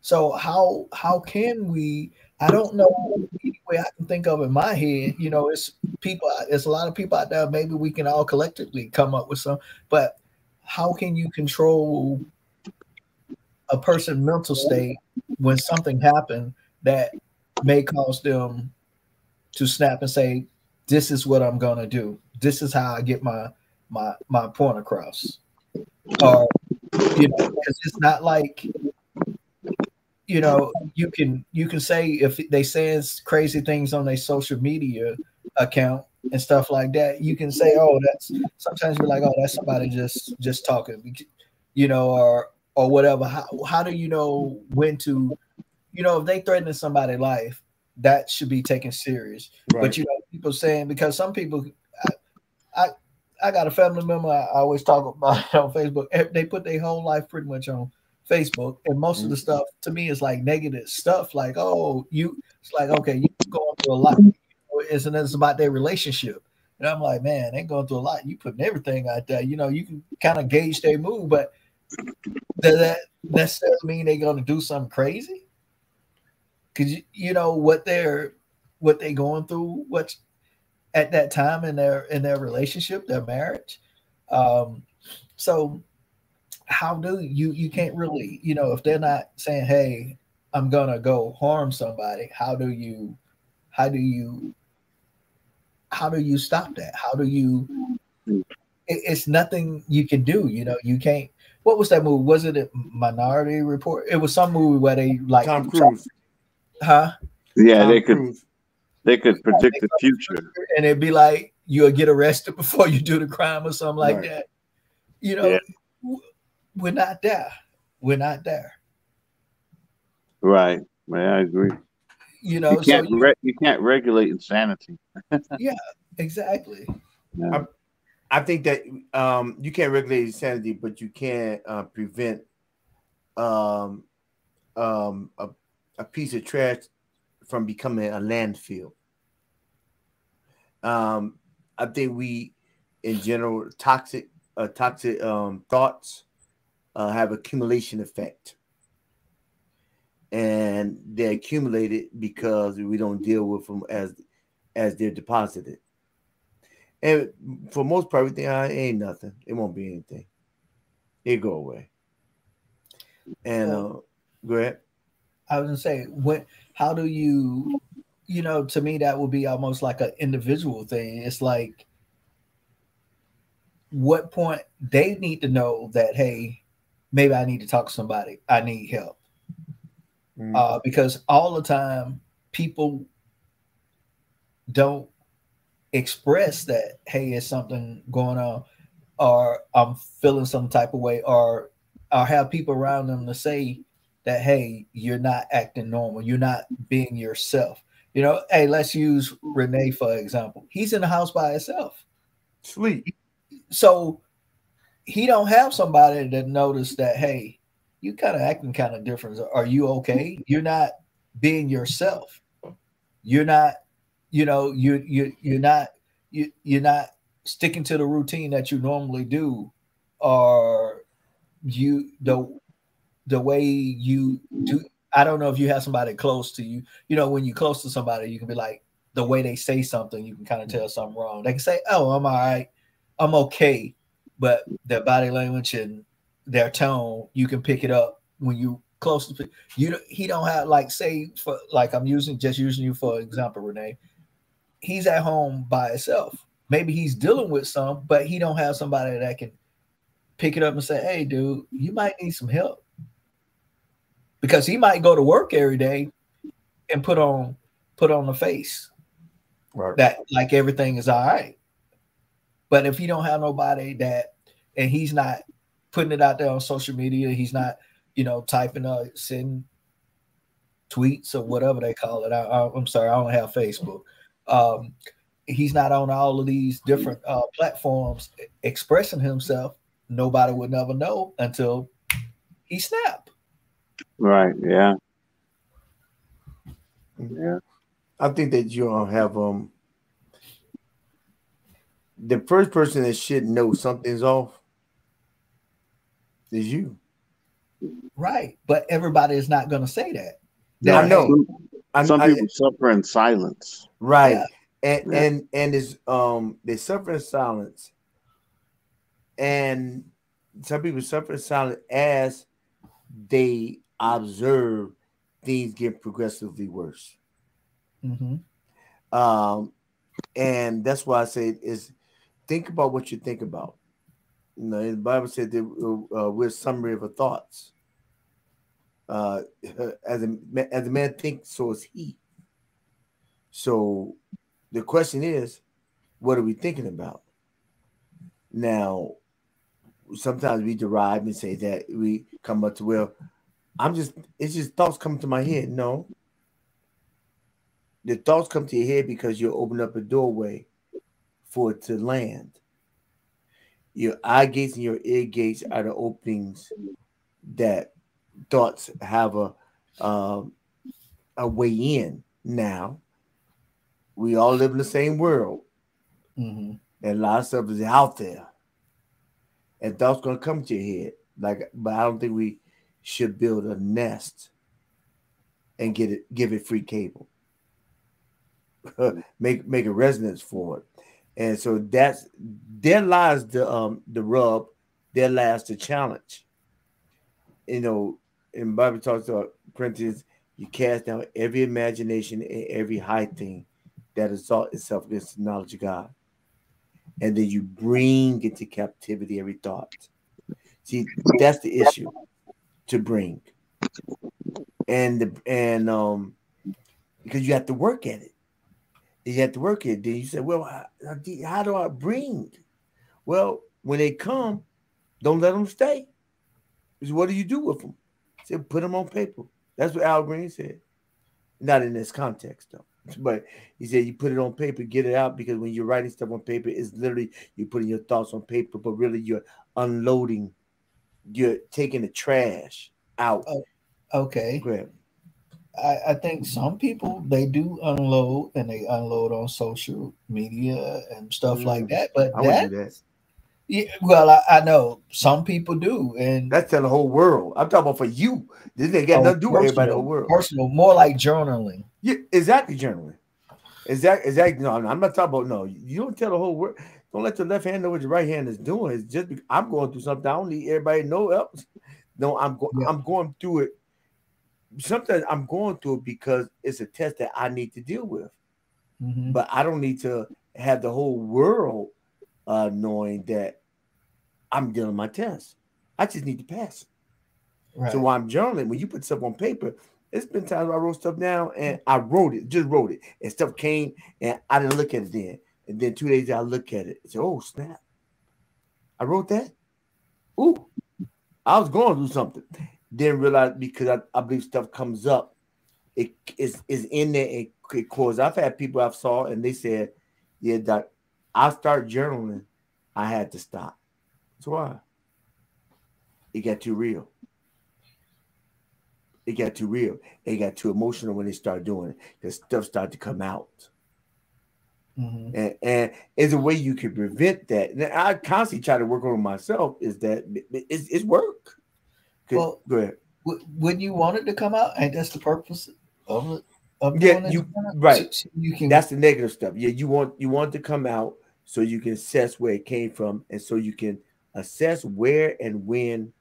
So how can we? I don't know any way I can think of in my head. It's a lot of people out there. Maybe we can all collectively come up with some. But how can you control a person's mental state when something happened that may cause them to snap and say, "This is what I'm gonna do. This is how I get my point across." Or because it's not like. You can say if they say crazy things on their social media account, and stuff like that, you can say, oh, that's sometimes you're like, oh, that's somebody just talking, or whatever. How do you know when to, if they threaten somebody's life, that should be taken serious. Right. But people saying, because some people, I got a family member I always talk about it on Facebook. They put their whole life pretty much on Facebook, and most of the stuff to me is like negative stuff. Like, it's like, okay, you going through a lot. Isn't it's about their relationship? And I'm like, man, they going through a lot. You putting everything out there. You can kind of gauge their mood, but does that necessarily mean they're going to do something crazy? Because what they going through, what's at that time in their relationship, their marriage. So how do you can't really, if they're not saying, hey, I'm gonna go harm somebody, how do you stop that? How do you it's nothing you can do, you can't. What was that movie? Was it a Minority Report? It was some movie where they like Tom Cruise. Yeah, Tom they Cruise. could predict the future, and it'd be like you'll get arrested before you do the crime or something like Right. that. Yeah. We're not there. We're not there. right? Man, I agree. You can't regulate insanity. Yeah, exactly. Yeah. I think that you can't regulate insanity, but you can prevent a piece of trash from becoming a landfill. I think we, in general, toxic thoughts have accumulation effect, and they're accumulated because we don't deal with them as they're deposited. And for most part, we think, ain't nothing. It won't be anything. It go away. And go ahead. I was gonna say, how do you, to me that would be almost like an individual thing. It's like, what point they need to know that, hey, maybe I need to talk to somebody. I need help. Because all the time people don't express that, hey, it's something going on, or I'm feeling some type of way, or have people around them to say that, hey, you're not acting normal, you're not being yourself. Hey, let's use Renee for example. He's in the house by himself, Sleep. so he don't have somebody that noticed that, hey, you kind of acting kind of different. Are you okay? You're not being yourself. You're not, you're not sticking to the routine that you normally do, or the way you do. I don't know if you have somebody close to you. When you're close to somebody, you can be like, the way they say something, you can kind of tell something wrong. They can say, oh, I'm all right, I'm okay, but their body language and their tone, you can pick it up when you close to he don't have, like, say, for like, I'm using you for example, Renee. He's at home by himself. Maybe he's dealing with some, but he don't have somebody that can pick it up and say, hey, dude, you might need some help. Because he might go to work every day and put on the face, right, that like everything is all right. But if he don't have nobody that, and he's not putting it out there on social media, he's not, typing sending tweets or whatever they call it. I'm sorry, I don't have Facebook. He's not on all of these different platforms expressing himself. Nobody would never know until he snapped. Right. Yeah. Yeah. I think that you have the first person that should know something's off is you. Right. But everybody is not going to say that. I know. Some people suffer in silence. Right. Yeah. And it's they suffer in silence. And some people suffer in silence as they observe things get progressively worse. Mm-hmm. And that's why I say is think about what you think about. The Bible said that we're a summary of our thoughts. As a man thinks, so is he. So the question is, What are we thinking about? Now, sometimes we derive and say that we come up to, well, it's just thoughts come to my head. No, the thoughts come to your head because you open up a doorway for it to land. Your eye gates and your ear gates are the openings that thoughts have um, a way in. Now, we all live in the same world, Mm-hmm. and a lot of stuff is out there, and thoughts gonna come to your head. Like, but I don't think we should build a nest and give it free cable. make a resonance for it. And so that's there lies the rub, there lies the challenge. You know, in Bible talks about Corinthians, you cast down every imagination and every high thing that exalts itself against the knowledge of God. And then you bring into captivity every thought. See, that's the issue to bring. And because you have to work at it. You have to work at it. Then you say, well, how do I bring? Well, when they come, don't let them stay. Because what do you do with them? He said, put them on paper. That's what Al Green said. Not in this context, though. But he said you put it on paper, get it out, because when you're writing stuff on paper, it's literally you're putting your thoughts on paper, but really you're unloading, you're taking the trash out. Oh, okay. Go ahead. I think some people they do unload and they unload on social media and stuff like that. But I wouldn't do that. Yeah, well, I know some people do, and That's telling the whole world. I'm talking about for you. This ain't got nothing to do with everybody in the whole world. Personal, more like journaling. Yeah, exactly, journaling. Exactly. No, I'm not talking about no. You don't tell the whole world. Don't let the left hand know what your right hand is doing. It's just because I'm going through something. I don't need everybody to know else. No, I'm going through it. Sometimes I'm going through it because it's a test that I need to deal with. Mm-hmm. But I don't need to have the whole world knowing that I'm dealing my test. I just need to pass it. Right. So while I'm journaling, when you put stuff on paper, it's been times where I wrote stuff down and I just wrote it. And stuff came and I didn't look at it then. And then 2 days I look at it and say, oh, snap. I wrote that? Ooh, I was going to do something. Then realize because I believe stuff comes up, it is in there and it causes. I've had people I've saw and they said, yeah, Doc, I start journaling. I had to stop. So why? It got too real. It got too real. It got too emotional when they start doing it because stuff started to come out. Mm-hmm. And there's a way you can prevent that. And I constantly try to work on myself. Is that it's work? Well, go ahead. When you want it to come out, and that's the purpose of it. Right. So you can. That's the negative stuff. Yeah, you want it to come out so you can assess where it came from, and so you can assess where and when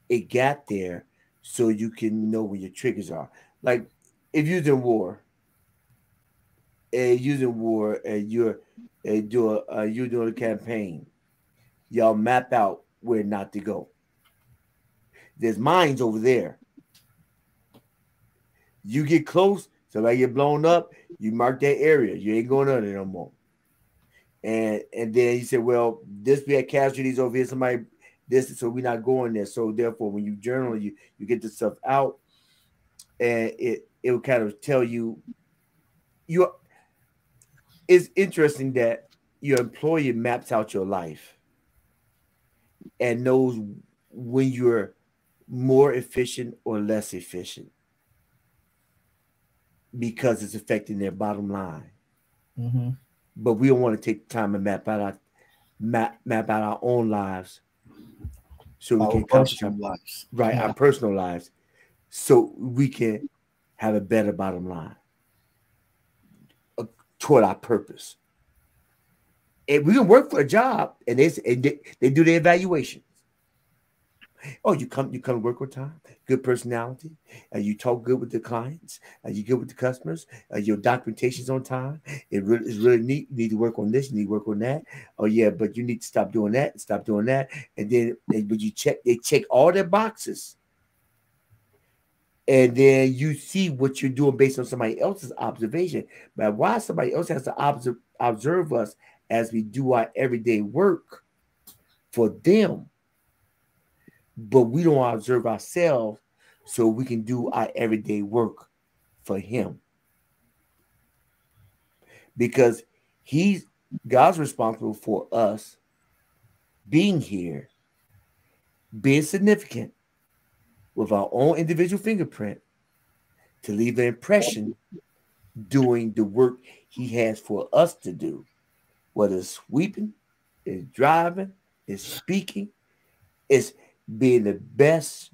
it got there, so you can know where your triggers are. Like if you're in war, and you're doing a campaign, y'all map out where not to go. There's mines over there. You get close, somebody get blown up, you mark that area. You ain't going under no more. And then he said, well, we had casualties over here. Somebody so we're not going there. So therefore, when you journal, you get the stuff out, and it will kind of tell you. It's interesting that your employer maps out your life and knows when you're more efficient or less efficient because it's affecting their bottom line. Mm-hmm. But we don't want to take time and map out our own lives so we can accomplish our lives. Right, our personal lives, so we can have a better bottom line toward our purpose. And we can work for a job, and they do the evaluations. Oh, you come to work on time, good personality, and you talk good with the clients, and you good with the customers, your documentation's on time. It's really neat. You need to work on this, you need to work on that. Oh yeah, but you need to stop doing that, and then they check all their boxes. And then you see what you're doing based on somebody else's observation. But why somebody else has to observe us as we do our everyday work for them, but we don't observe ourselves so we can do our everyday work for him. Because God's responsible for us being here, being significant with our own individual fingerprint to leave an impression doing the work he has for us to do, whether it's sweeping, it's driving, it's speaking, it's being the best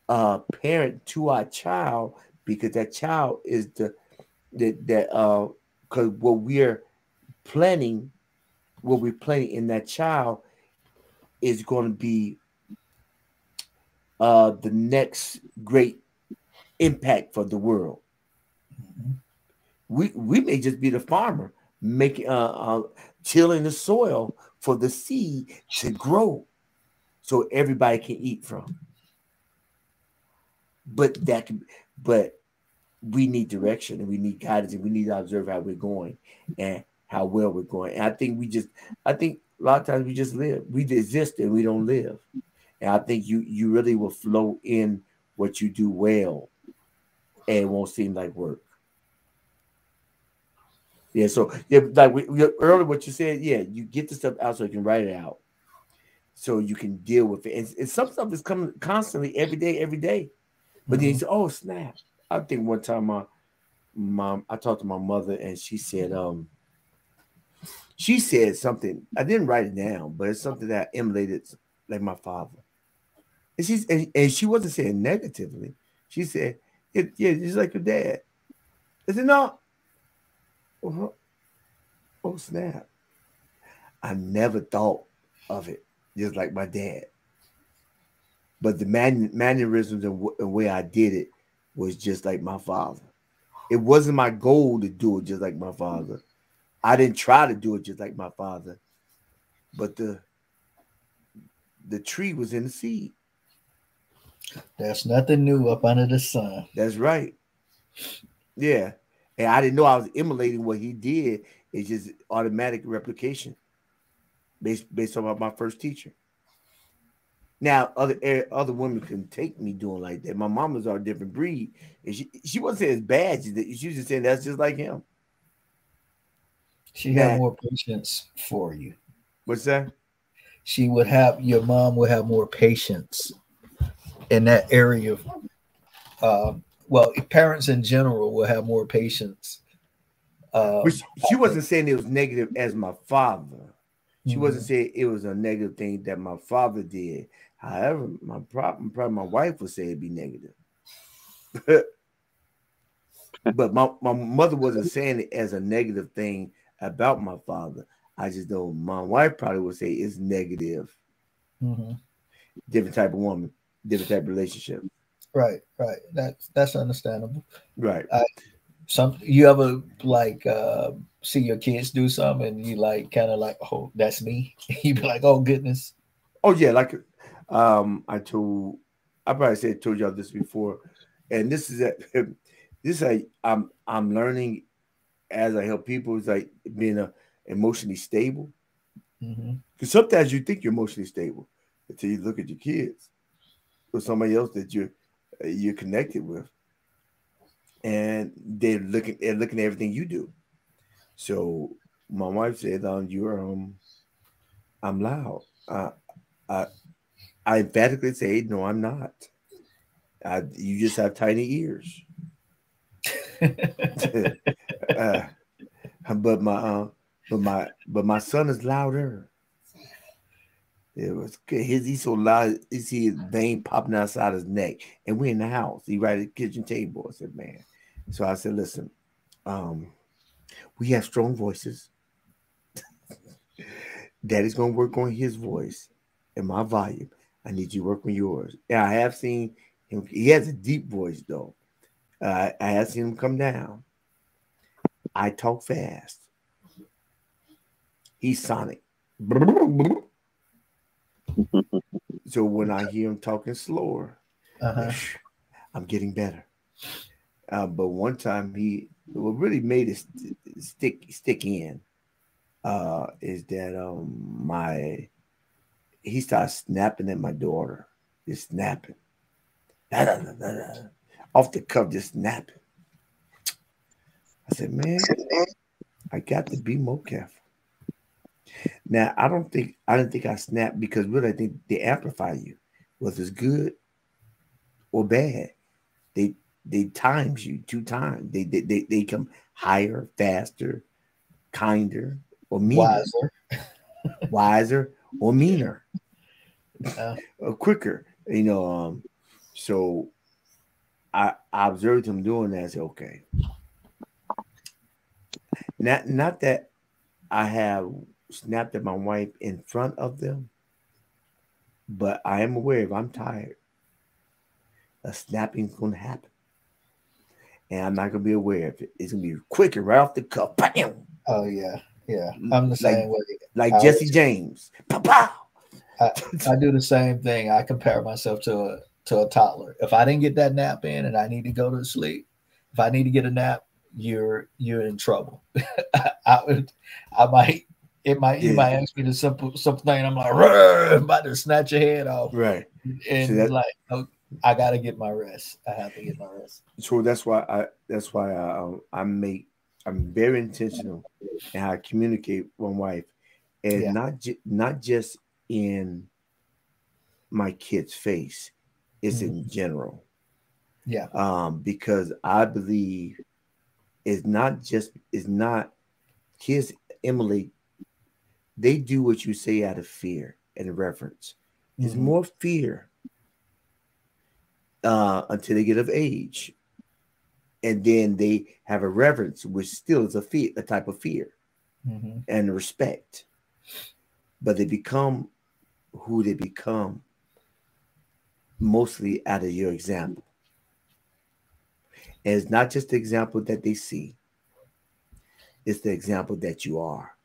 parent to our child, because that child is because planning what we're planning in that child is going to be the next great impact for the world. We may just be the farmer making tilling the soil for the seed to grow so everybody can eat from. But we need direction, and we need guidance, and we need to observe how we're going and how well we're going. And I think a lot of times we just live. We exist and we don't live. And I think you really will flow in what you do well, and it won't seem like work. Yeah, so earlier what you said, yeah, you get the stuff out so you can write it out, so you can deal with it. And some stuff is coming constantly, every day. But then you say, "Oh snap!" I think one time my mom, I talked to my mother, and she said something. I didn't write it down, but it's something that I emulated like my father. And she wasn't saying negatively. She said, "Yeah, just like your dad." I said, "No." Oh snap! I never thought of it just like my dad, but the mannerisms and way I did it was just like my father. It wasn't my goal to do it just like my father. I didn't try to do it just like my father, but the tree was in the seed. There's nothing new up under the sun. That's right. Yeah. And I didn't know I was emulating what he did. It's just automatic replication based on my first teacher. Now, other women can take me doing like that. My mom was a different breed. And she wasn't saying it's bad. She was just saying that's just like him. She had more patience for you. What's that? Your mom would have more patience in that area of parents in general will have more patience. She wasn't saying it was negative as my father. She wasn't saying it was a negative thing that my father did. However, probably my wife would say it'd be negative. But my mother wasn't saying it as a negative thing about my father. I just know my wife probably would say it's negative. Mm-hmm. Different type of woman, different type of relationship. Right. That's understandable. Right. You ever see your kids do something and you kind of like, oh, that's me. You be like, oh goodness. Oh yeah, like I told y'all this before, and this is I'm learning as I help people. It's like being emotionally stable. Because sometimes you think you're emotionally stable until you look at your kids or somebody else that you're connected with, and they're looking at everything you do. So my wife said, I'm loud." I emphatically say, "No, I'm not. You just have tiny ears." But my son is louder. It was he's so loud. You see his vein popping outside his neck, and we're in the house. He right at the kitchen table. I said, "Man." So I said, "Listen, we have strong voices. Daddy's gonna work on his voice and my volume. I need you to work on yours." And I have seen him. He has a deep voice, though. I have seen him come down. I talk fast. He's sonic. So when I hear him talking slower, I'm getting better. But one time what really made it stick in is that my he starts snapping at my daughter, just snapping, off the cuff, just snapping. I said, man, I got to be more careful. Now I didn't think I snapped because really I think they amplify you, whether it's good or bad. They they times you 2 times. They come higher, faster, kinder, or meaner, Wiser. wiser or meaner, Uh, or quicker. So I observed him doing that. I said, okay, not that I have snapped at my wife in front of them, but I am aware if I'm tired, a snapping's going to happen, and I'm not going to be aware of it. It's going to be quick and right off the cuff, bam, oh yeah, yeah. I'm the like same way. like I Jesse always- James. Pow, pow. I do the same thing. I compare myself to a toddler. If I didn't get that nap in and I need to go to sleep, if I need to get a nap, you're in trouble. I might you Yeah. might ask me to simple thing. I'm like, "Rrr," I'm about to snatch your head off, Right. and So that- like, oh, I gotta get my rest. I have to get my rest. So that's why I'm very intentional in how I communicate with my wife, and Yeah. not just in my kid's face, it's in general. Yeah. Because I believe it's not kids emulate. They do what you say out of fear and reverence. It's more fear until they get of age, and then they have a reverence, which still is a type of fear and respect. But they become who they become mostly out of your example. And it's not just the example that they see, it's the example that you are.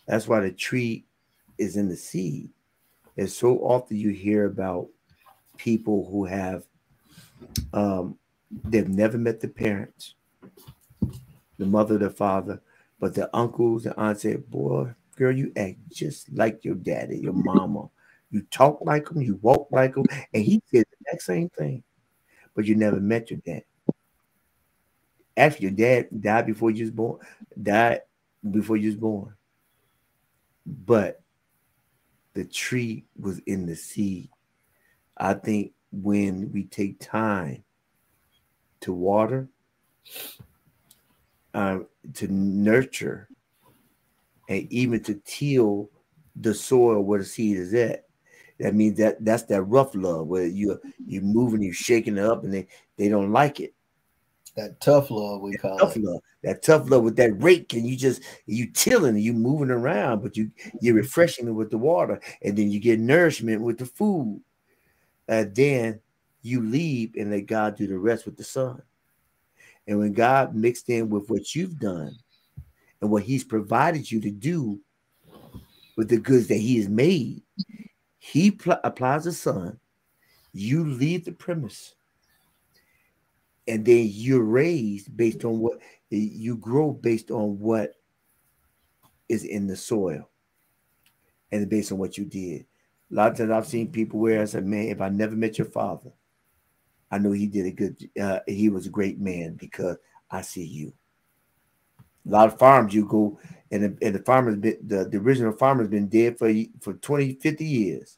That's why the tree is in the seed. And so often you hear about people who have they've never met the parents, the mother, the father, but the uncles and aunts say, boy, girl, you act just like your daddy, your mama. You talk like him, you walk like him. And he said the exact same thing, but you never met your dad. Actually, your dad died before you was born, died before you was born. But the tree was in the seed. I think when we take time to water, to nurture, and even to till the soil where the seed is at, that means that's that rough love where you're moving, you're shaking it up, and they don't like it. That tough love we call Tough it. love, that tough love with that rake, and you tilling and you moving around, but you're refreshing it with the water, and then you get nourishment with the food. Then you leave and let God do the rest with the sun. And when God mixed in with what you've done and what He's provided you to do with the goods that He has made, He applies the sun. You leave the premise, and then you're raised based on what you grow based on what is in the soil and based on what you did. A lot of times I've seen people where I said, man, if I never met your father, I know he did a good, he was a great man because I see you. A lot of farms you go, and the farmer's been, the original farmer's been dead for 20, 50 years.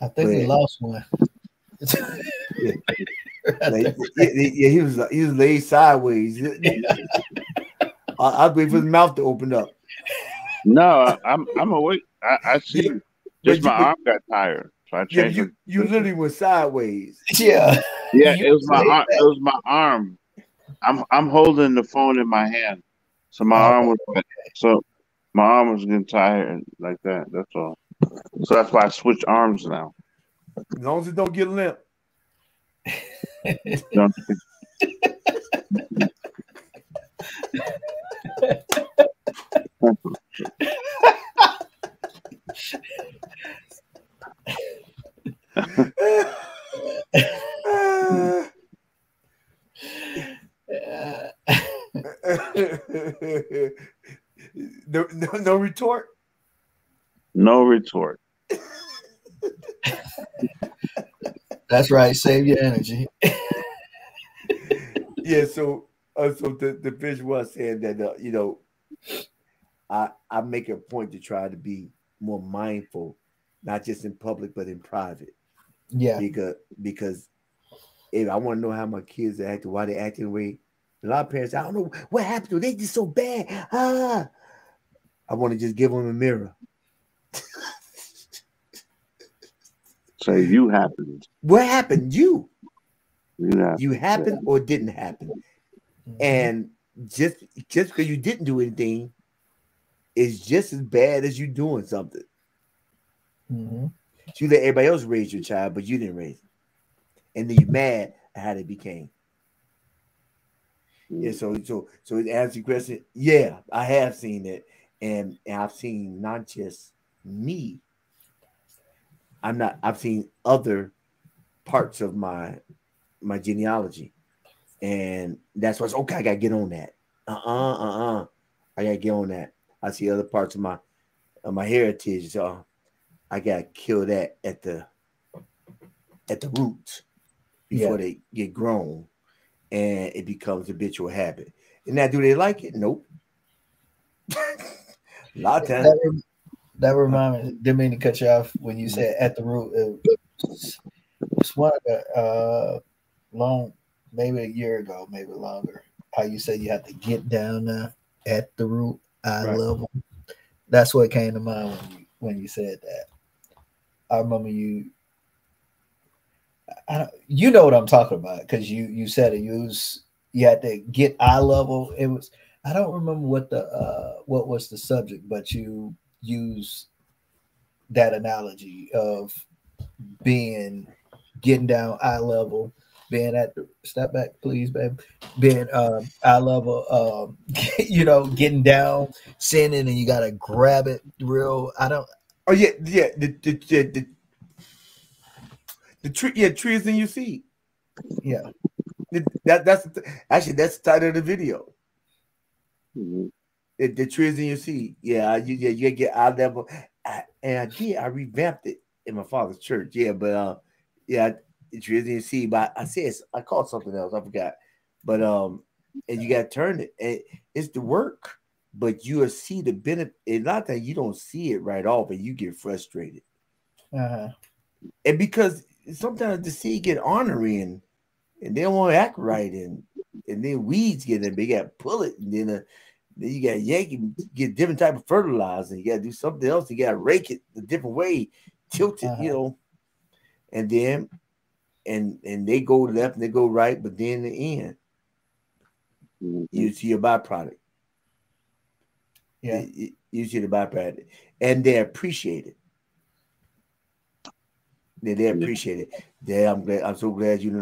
I think we lost one. Yeah. He was laid sideways. I was waiting for his mouth to open up. No, I'm awake. I see. Just my arm got tired, so I changed. You literally went sideways. Yeah. Yeah, it was my arm. It was my arm. I'm holding the phone in my hand, so my arm was getting tired like that. That's all. So that's why I switched arms now. As long as it don't get limp. No retort. No retort. That's right. Save your energy. Yeah. So the fish was saying that I make a point to try to be more mindful, not just in public but in private, Yeah. because if I want to know how my kids are acting, why they acting the way. A lot of parents, I don't know what happened to them. They just so bad. I want to just give them a mirror. Say you happened. What happened? You You happened or didn't happen, and just because you didn't do anything is just as bad as you doing something. Mm-hmm. So you let everybody else raise your child, but you didn't raise them, and then you're mad at how they became. Yeah, so to answer your question, yeah, I have seen it, and I've seen not just me. I've seen other parts of my genealogy, and that's what's okay. I gotta get on that. I gotta get on that. I see other parts of my heritage, so I gotta kill that at the roots before they get grown, and it becomes habitual habit. And now, do they like it? Nope. A lot of times. That reminded me, didn't mean to cut you off when you said at the root. It's one of the long, maybe a year ago, maybe longer. How you said you have to get down there at the root eye level. That's what came to mind when you said that. I remember you. You know what I'm talking about because you said it. You had to get eye level. It was. I don't remember what was the subject, but you use that analogy of getting down eye level, being at the step back, please, babe, being eye level, getting down, sending, and you gotta grab it real. I don't. Oh yeah. The tree, trees in your seed. Yeah. That's actually that's the title of the video. Mm-hmm. The trees in your seed. Yeah, you get eye level. I revamped it in my father's church. Yeah, but the trees in your seed. But I called something else. I forgot. But and you got to turn it. And it's the work, but you'll see the benefit. A lot of times you don't see it right off, and you get frustrated. And because sometimes the seed get ornery and they don't want to act right, and then weeds get in, they got to pull it, and then you got to yank it, get different type of fertilizer. You got to do something else. You got to rake it a different way, tilt it, and then and they go left and they go right, but then in the end, you see a byproduct. Yeah, you see the byproduct, and they appreciate it. They appreciate it. Yeah, I'm so glad you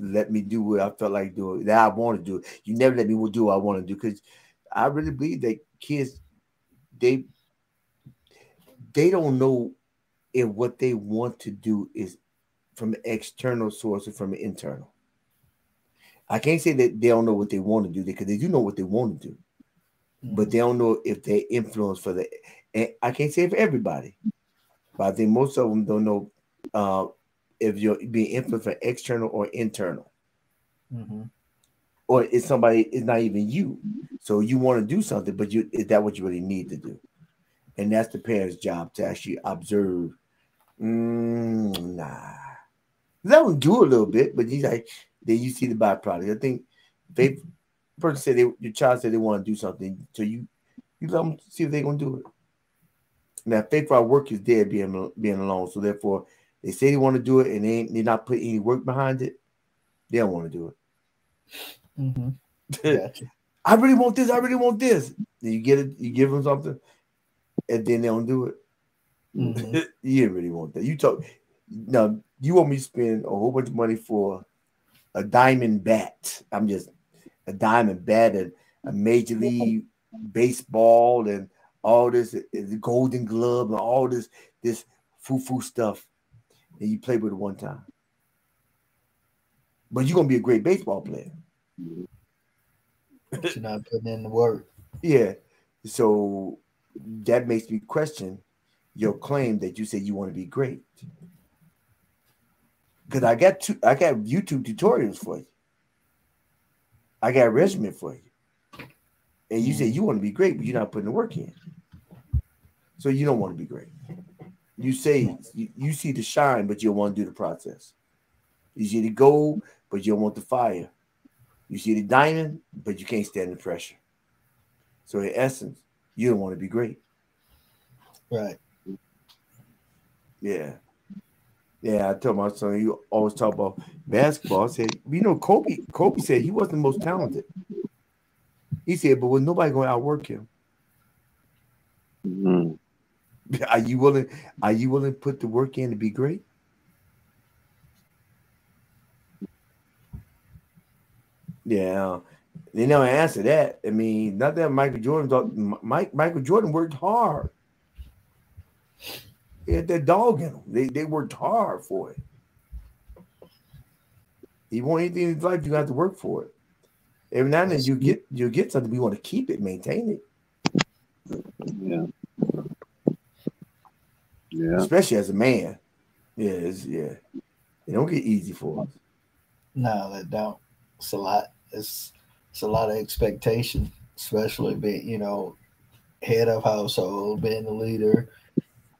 let me do what I felt like doing. That I want to do. You never let me do what I want to do because I really believe that kids they don't know if what they want to do is from an external source or from an internal. I can't say that they don't know what they want to do because they do know what they want to do, but they don't know if they influence for the. And I can't say for everybody, but I think most of them don't know. If you're being influenced for external or internal, or it's somebody, it's not even you. So you want to do something, but is that what you really need to do? And that's the parent's job to actually observe. Nah, that would do a little bit, but you like then you see the byproduct. I think they person said your child said they want to do something, so you let them see if they're gonna do it. Now, faith for our work is dead being alone, so therefore. They say they want to do it, and they're not putting any work behind it. They don't want to do it. Gotcha. I really want this. I really want this. Then you get it. You give them something, and then they don't do it. You didn't really want that. You talk. Now you want me to spend a whole bunch of money for a diamond bat. I'm just a diamond bat and a major league baseball and all this, the Golden Glove and all this foo stuff. And you play with it one time. But you're going to be a great baseball player. But you're not putting in the work. Yeah. So that makes me question your claim that you say you want to be great. Because I got YouTube tutorials for you. I got a regimen for you. And you say you want to be great, but you're not putting the work in. So you don't want to be great. You say you see the shine, but you don't want to do the process. You see the gold, but you don't want the fire. You see the diamond, but you can't stand the pressure. So in essence, you don't want to be great. Right. Yeah. Yeah, I told my son, you always talk about basketball. I said, Kobe said he wasn't the most talented. He said, but was nobody going to outwork him? Mm-hmm. Are you willing to put the work in to be great? Yeah. They never answer that. I mean, not that Michael Jordan worked hard. He had that dog in them. They worked hard for it. You want anything in life, you have to work for it. Every now and then you get something, you want to keep it, maintain it. Yeah. Yeah. Especially as a man. Yeah, it don't get easy for us. No, they don't. It's a lot. It's a lot of expectation, especially being, head of household, being the leader,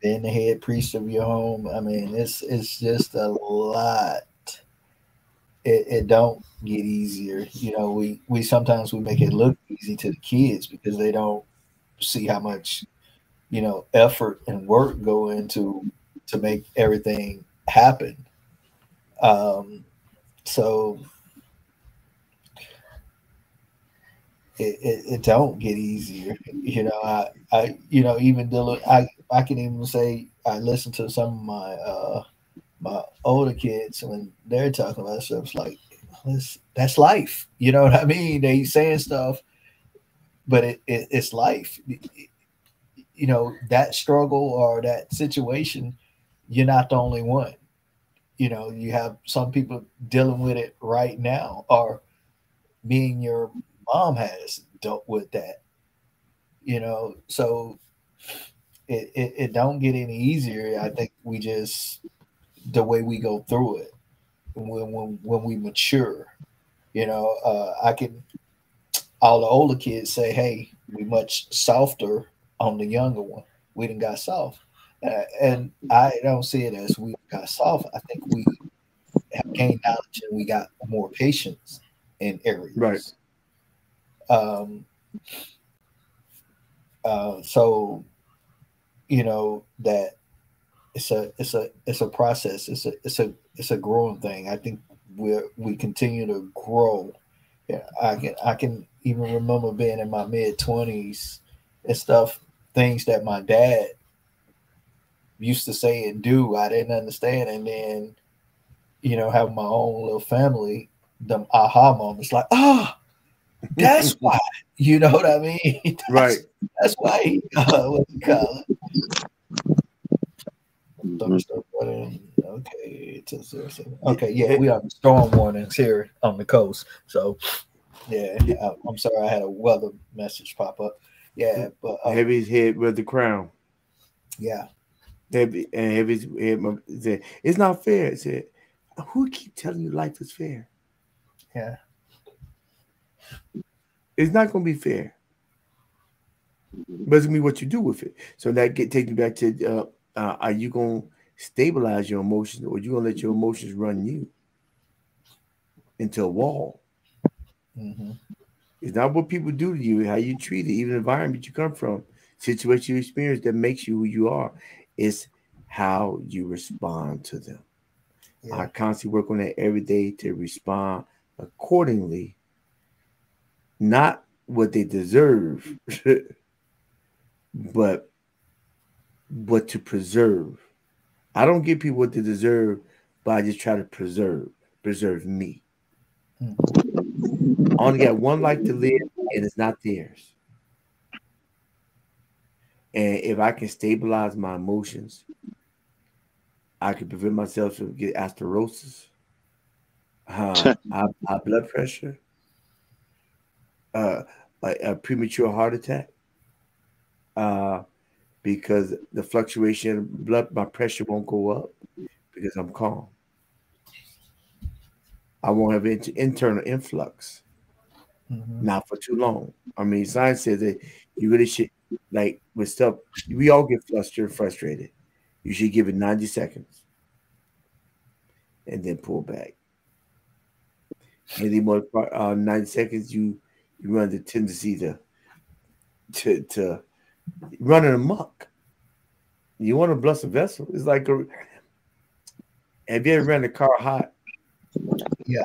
being the head priest of your home. I mean, it's just a lot. It don't get easier. We sometimes we make it look easy to the kids because they don't see how much effort and work go into to make everything happen. So it don't get easier. Even I can even say I listen to some of my older kids when they're talking about stuff. It's like that's life. You know what I mean? They saying stuff, but it's life. That struggle or that situation, you're not the only one. You have some people dealing with it right now, or me and your mom has dealt with that. So it don't get any easier. I think we just the way we go through it when we mature. I can all the older kids say, "Hey, we much softer on the younger one. We didn't got soft," and I don't see it as we got soft. I think we have gained knowledge and we got more patience in areas. Right. So that it's a process. It's a growing thing. I think we continue to grow. Yeah, I can even remember being in my mid-20s and stuff, things that my dad used to say and do I didn't understand, and then having my own little family, them aha moments like, that's why. You know what I mean? Right. That's why he what you call it. Okay, okay, yeah, we are storm warnings here on the coast. So yeah, I'm sorry I had a weather message pop up. Yeah, but Heavy's head with the crown. Yeah. Heavy's head said, it's not fair. It said, who keep telling you life is fair? Yeah. It's not going to be fair. But it's going to be what you do with it. So that takes me back to are you going to stabilize your emotions, or are you going to let your emotions run you into a wall? Mm-hmm. It's not what people do to you, how you treat it, even the environment you come from, situation you experience that makes you who you are. It's how you respond to them. Yeah. I constantly work on that every day to respond accordingly, not what they deserve, but to preserve. I don't give people what they deserve, but I just try to preserve me. I only got one life to live, and it's not theirs. And if I can stabilize my emotions, I can prevent myself from getting asterosis, high blood pressure, a premature heart attack. because the fluctuation blood, my pressure won't go up because I'm calm. I won't have internal influx, not for too long. I mean, science says that you really should, like with stuff, we all get flustered, frustrated. You should give it 90 seconds and then pull back. Any more 90 seconds, you run the tendency to running amok. You want to bless a vessel. It's like have you ever ran a car hot? Yeah.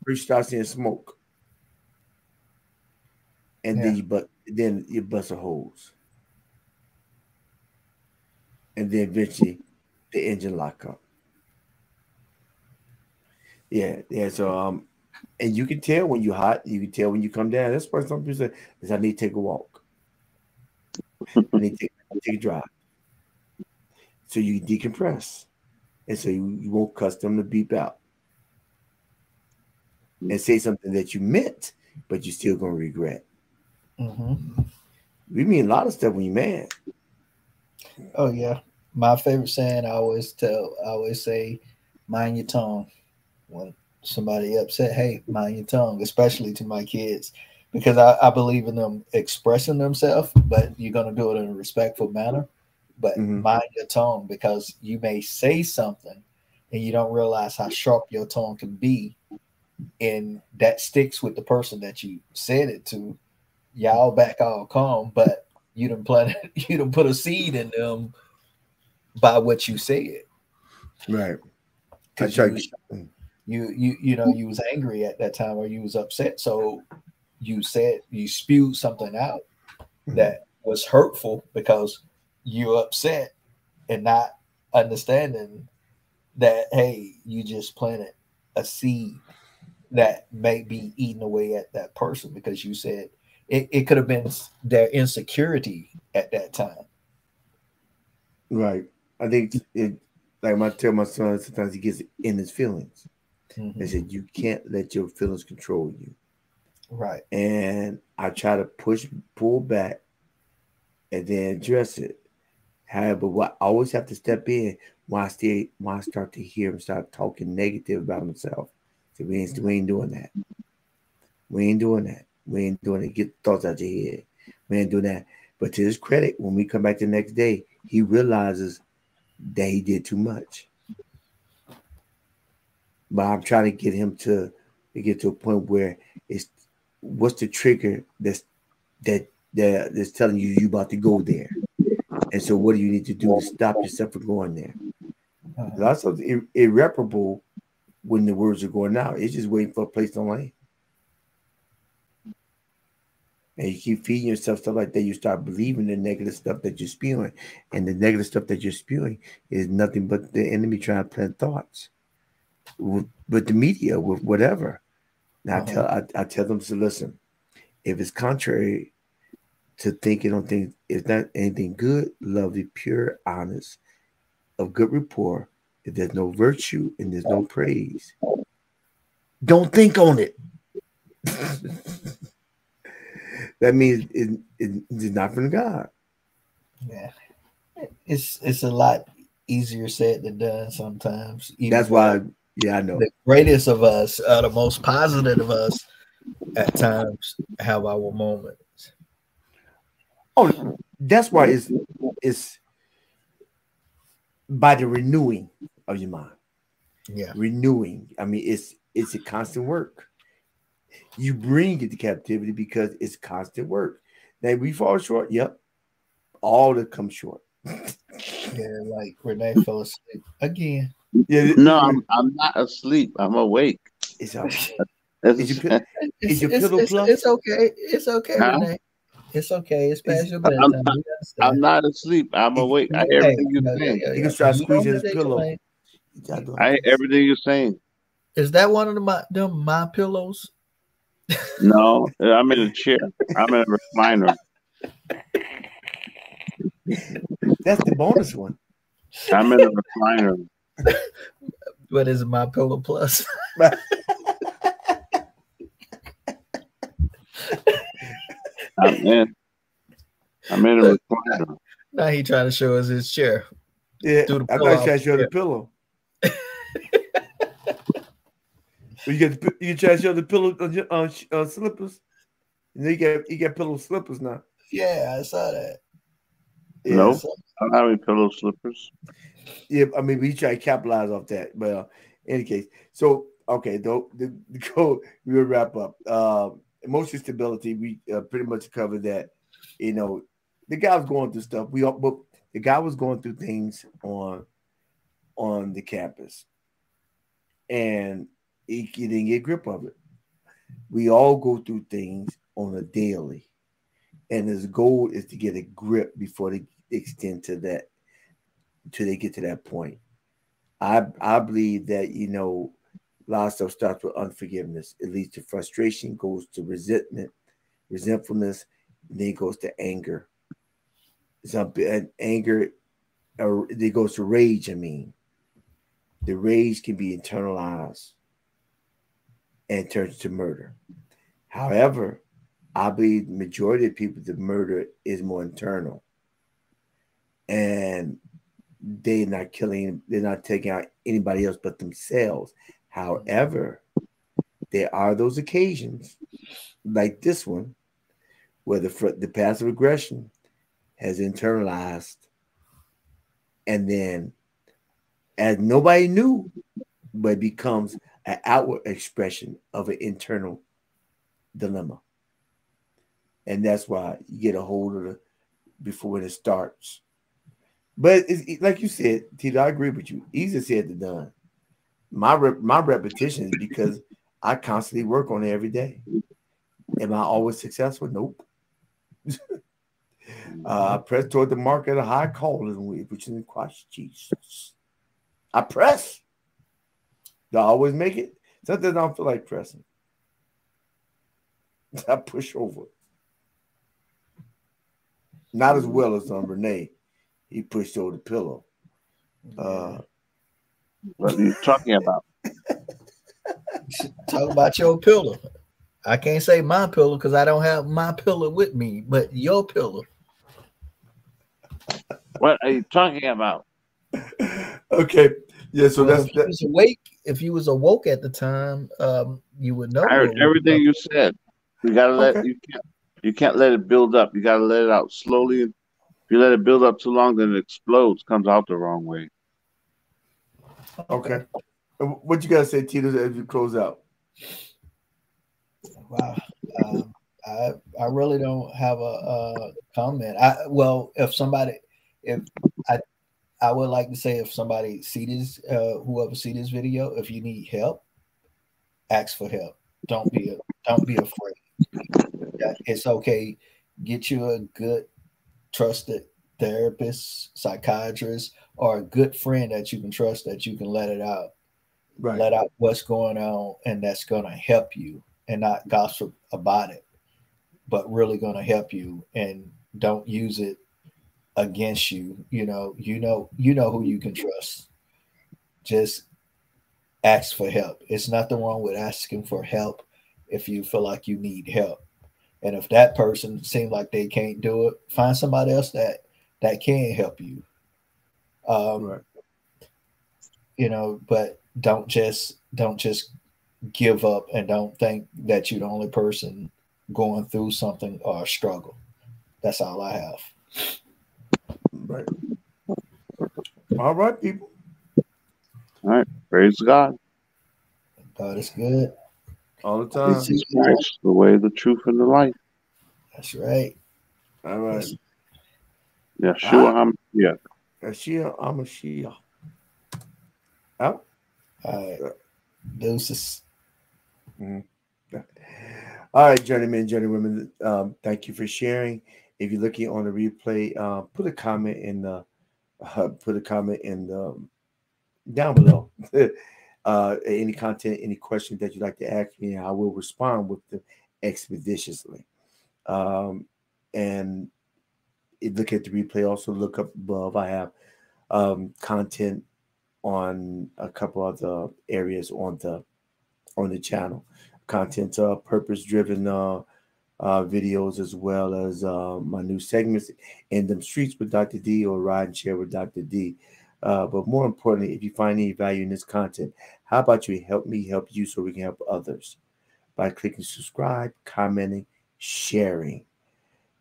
First starts seeing smoke. And then you bust a hose. And then eventually the engine lock up. Yeah. So and you can tell when you're hot, you can tell when you come down. That's why some people say is I need to take a walk. I need to take a drive. So you decompress. And so you won't cuss them to beep out. And say something that you meant, but you're still gonna regret. We mean a lot of stuff when you're mad. Oh yeah. My favorite saying I always say, mind your tongue. When somebody upset, hey, mind your tongue, especially to my kids. Because I believe in them expressing themselves, but you're gonna do it in a respectful manner. But mind your tongue, because you may say something and you don't realize how sharp your tongue can be. And that sticks with the person that you said it to. Y'all back all calm, but you done put a seed in them by what you said. Right. Because you was angry at that time or you was upset. So you spewed something out that was hurtful because you're upset and not understanding that, hey, you just planted a seed that may be eating away at that person because you said it could have been their insecurity at that time. Right. I think like I tell my son sometimes he gets in his feelings. I said you can't let your feelings control you. Right. And I try to pull back and then address it. However, what I always have to step in when I start to hear him start talking negative about himself. So we ain't doing that. We ain't doing that. We ain't doing it. Get thoughts out your head. We ain't doing that. But to his credit, when we come back the next day, he realizes that he did too much. But I'm trying to get him to get to a point where it's what's the trigger that's telling you about to go there. And so what do you need to do to stop yourself from going there? Lots of irreparable when the words are going out. It's just waiting for a place to land. And you keep feeding yourself stuff like that, you start believing the negative stuff that you're spewing. And the negative stuff that you're spewing is nothing but the enemy trying to plant thoughts. With the media, with whatever. Now I tell them to listen. If it's contrary to thinking on things, if not anything good, lovely, pure, honest, of good rapport, if there's no virtue and there's no praise, don't think on it. That means it's not from God. Yeah, it's a lot easier said than done sometimes. That's why, I know. The greatest of us, the most positive of us, at times have our moments. Oh, that's why it's by the renewing of your mind. Yeah, renewing. I mean, it's a constant work. You bring it to captivity because it's constant work. Now we fall short. Yep, all that comes short. Yeah, like Renee fell asleep again. Yeah, No, I'm not asleep. I'm awake. It's all right. Is your pillow plus? It's okay. It's okay, huh? Renee. It's okay. It's past your bedtime. I'm not asleep. I'm awake. I hear everything you're saying. He can start squeezing his pillow. I hear everything you're saying. Is that one of my pillows? No, I'm in a chair. I'm in a recliner. That's the bonus one. I'm in a recliner. What is my pillow plus? I'm in. I'm in a recliner. Now he trying to show us his chair. Yeah, Do the I'm pillow not trying off to show the the pillow. You try to show the pillow on slippers. And you got pillow slippers now. Yeah, I saw that. Yeah, No, so, I don't have any pillow slippers. yeah. I mean, we try to capitalize off that, but in any case, so okay, the go. We will wrap up. Emotional stability. We pretty much covered that. You know, the guy was going through stuff. But the guy was going through things on the campus, and he didn't get grip of it. We all go through things on a daily, and his goal is to get a grip before they extend to that, until they get to that point. I believe that a lot of stuff starts with unforgiveness. It leads to frustration, goes to resentment, resentfulness, and then it goes to anger. And anger, or it goes to rage. I mean, the rage can be internalized and turns to murder. However, I believe the majority of people, the murder is more internal, and they're not killing, they're not taking out anybody else but themselves. However, there are those occasions like this one where the passive aggression has internalized, and then as nobody knew, but it becomes an outward expression of an internal dilemma. And that's why you get a hold of it before it starts. But like you said, Tito, I agree with you. Easier said than done. My repetition is because I constantly work on it every day. Am I always successful? Nope. I press toward the mark of the high calling, which is in Christ Jesus. I press. Do I always make it? Sometimes I don't feel like pressing. I push over. Not as well as on Renee. He pushed over the pillow. What are you talking about? Talk about your pillow. I can't say my pillow because I don't have my pillow with me, but your pillow. What are you talking about? Okay. Yeah, so Well, that's if you was awake, if you was awoke at the time, you would know I heard what we everything you said. You gotta let okay. you can't let it build up. You gotta let it out slowly. If you let it build up too long, then it explodes, comes out the wrong way. Okay. What you gotta say, Tito, as you close out? Wow. I really don't have a comment. If I I would like to say if somebody see this, whoever see this video, if you need help, ask for help. Don't be afraid. It's okay. Get you a good trusted therapist, psychiatrist, or a good friend that you can trust that you can Right. let out what's going on, and that's going to help you and not gossip about it, but really going to help you and don't use it against you. You know who you can trust. Just ask for help. It's nothing wrong with asking for help if you feel like you need help. And if that person seems like they can't do it, find somebody else that can help you. Right. But don't just give up and don't think that you're the only person going through something or a struggle. That's all I have. Right. All right, people. All right. Praise God. God is good. All the time. Jesus Christ, the way, the truth, and the life. That's right. All right. Yeshua HaMashiach. Ashia, I'm a Shia. Out. All right. Deuces. Mm-hmm. All right, journeymen, journeywomen. Thank you for sharing. If you're looking on the replay, put a comment in the down below. Any content, any questions that you'd like to ask me, I will respond with them expeditiously. And look at the replay. Also, look up above. I have content on a couple other areas on the channel. Content, purpose driven videos, as well as my new segments in them streets with Dr. D or Ride and Share with Dr. D. But more importantly, if you find any value in this content, how about you help me help you so we can help others by clicking subscribe, commenting, sharing,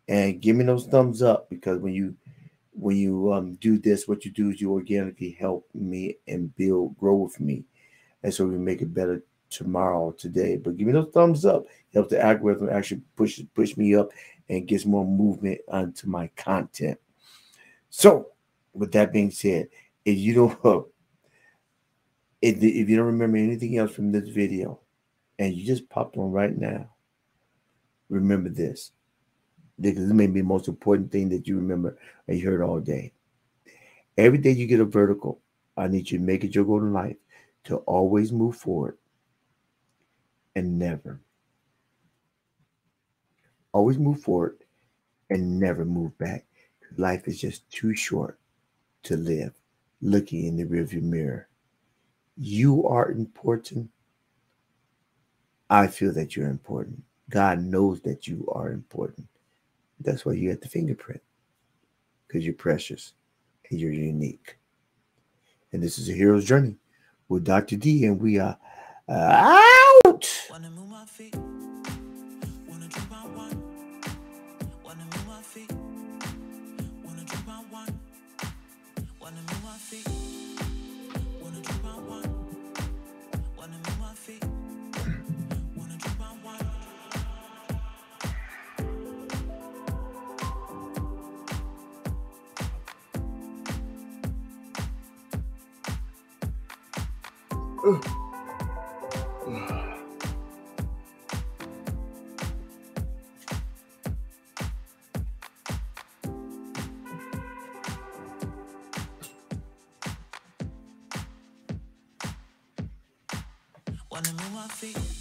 and give me those thumbs up, because when you do this, what you do is you organically help me and grow with me, and so we make it better tomorrow, today. But give me those thumbs up. Help the algorithm actually push me up and gets more movement onto my content. So, with that being said, if you don't if you don't remember anything else from this video, and you just popped on right now, remember this, because this may be the most important thing that you remember and you heard all day. Every day you get a vertical, I need you to make it your goal in life to always move forward and never. Always move forward and never move back. Life is just too short to live looking in the rearview mirror. You are important. I feel that you're important. God knows that you are important. That's why you got the fingerprint, because you're precious and you're unique. And this is a hero's journey with Dr. D, and we are out. Wanna move my feet, wanna drink my wine, wanna move my feet, wanna drink my wine, wanna move my feet, wanna drink my wine, wanna move my feet, wanna drink my wine. Wanna move my feet.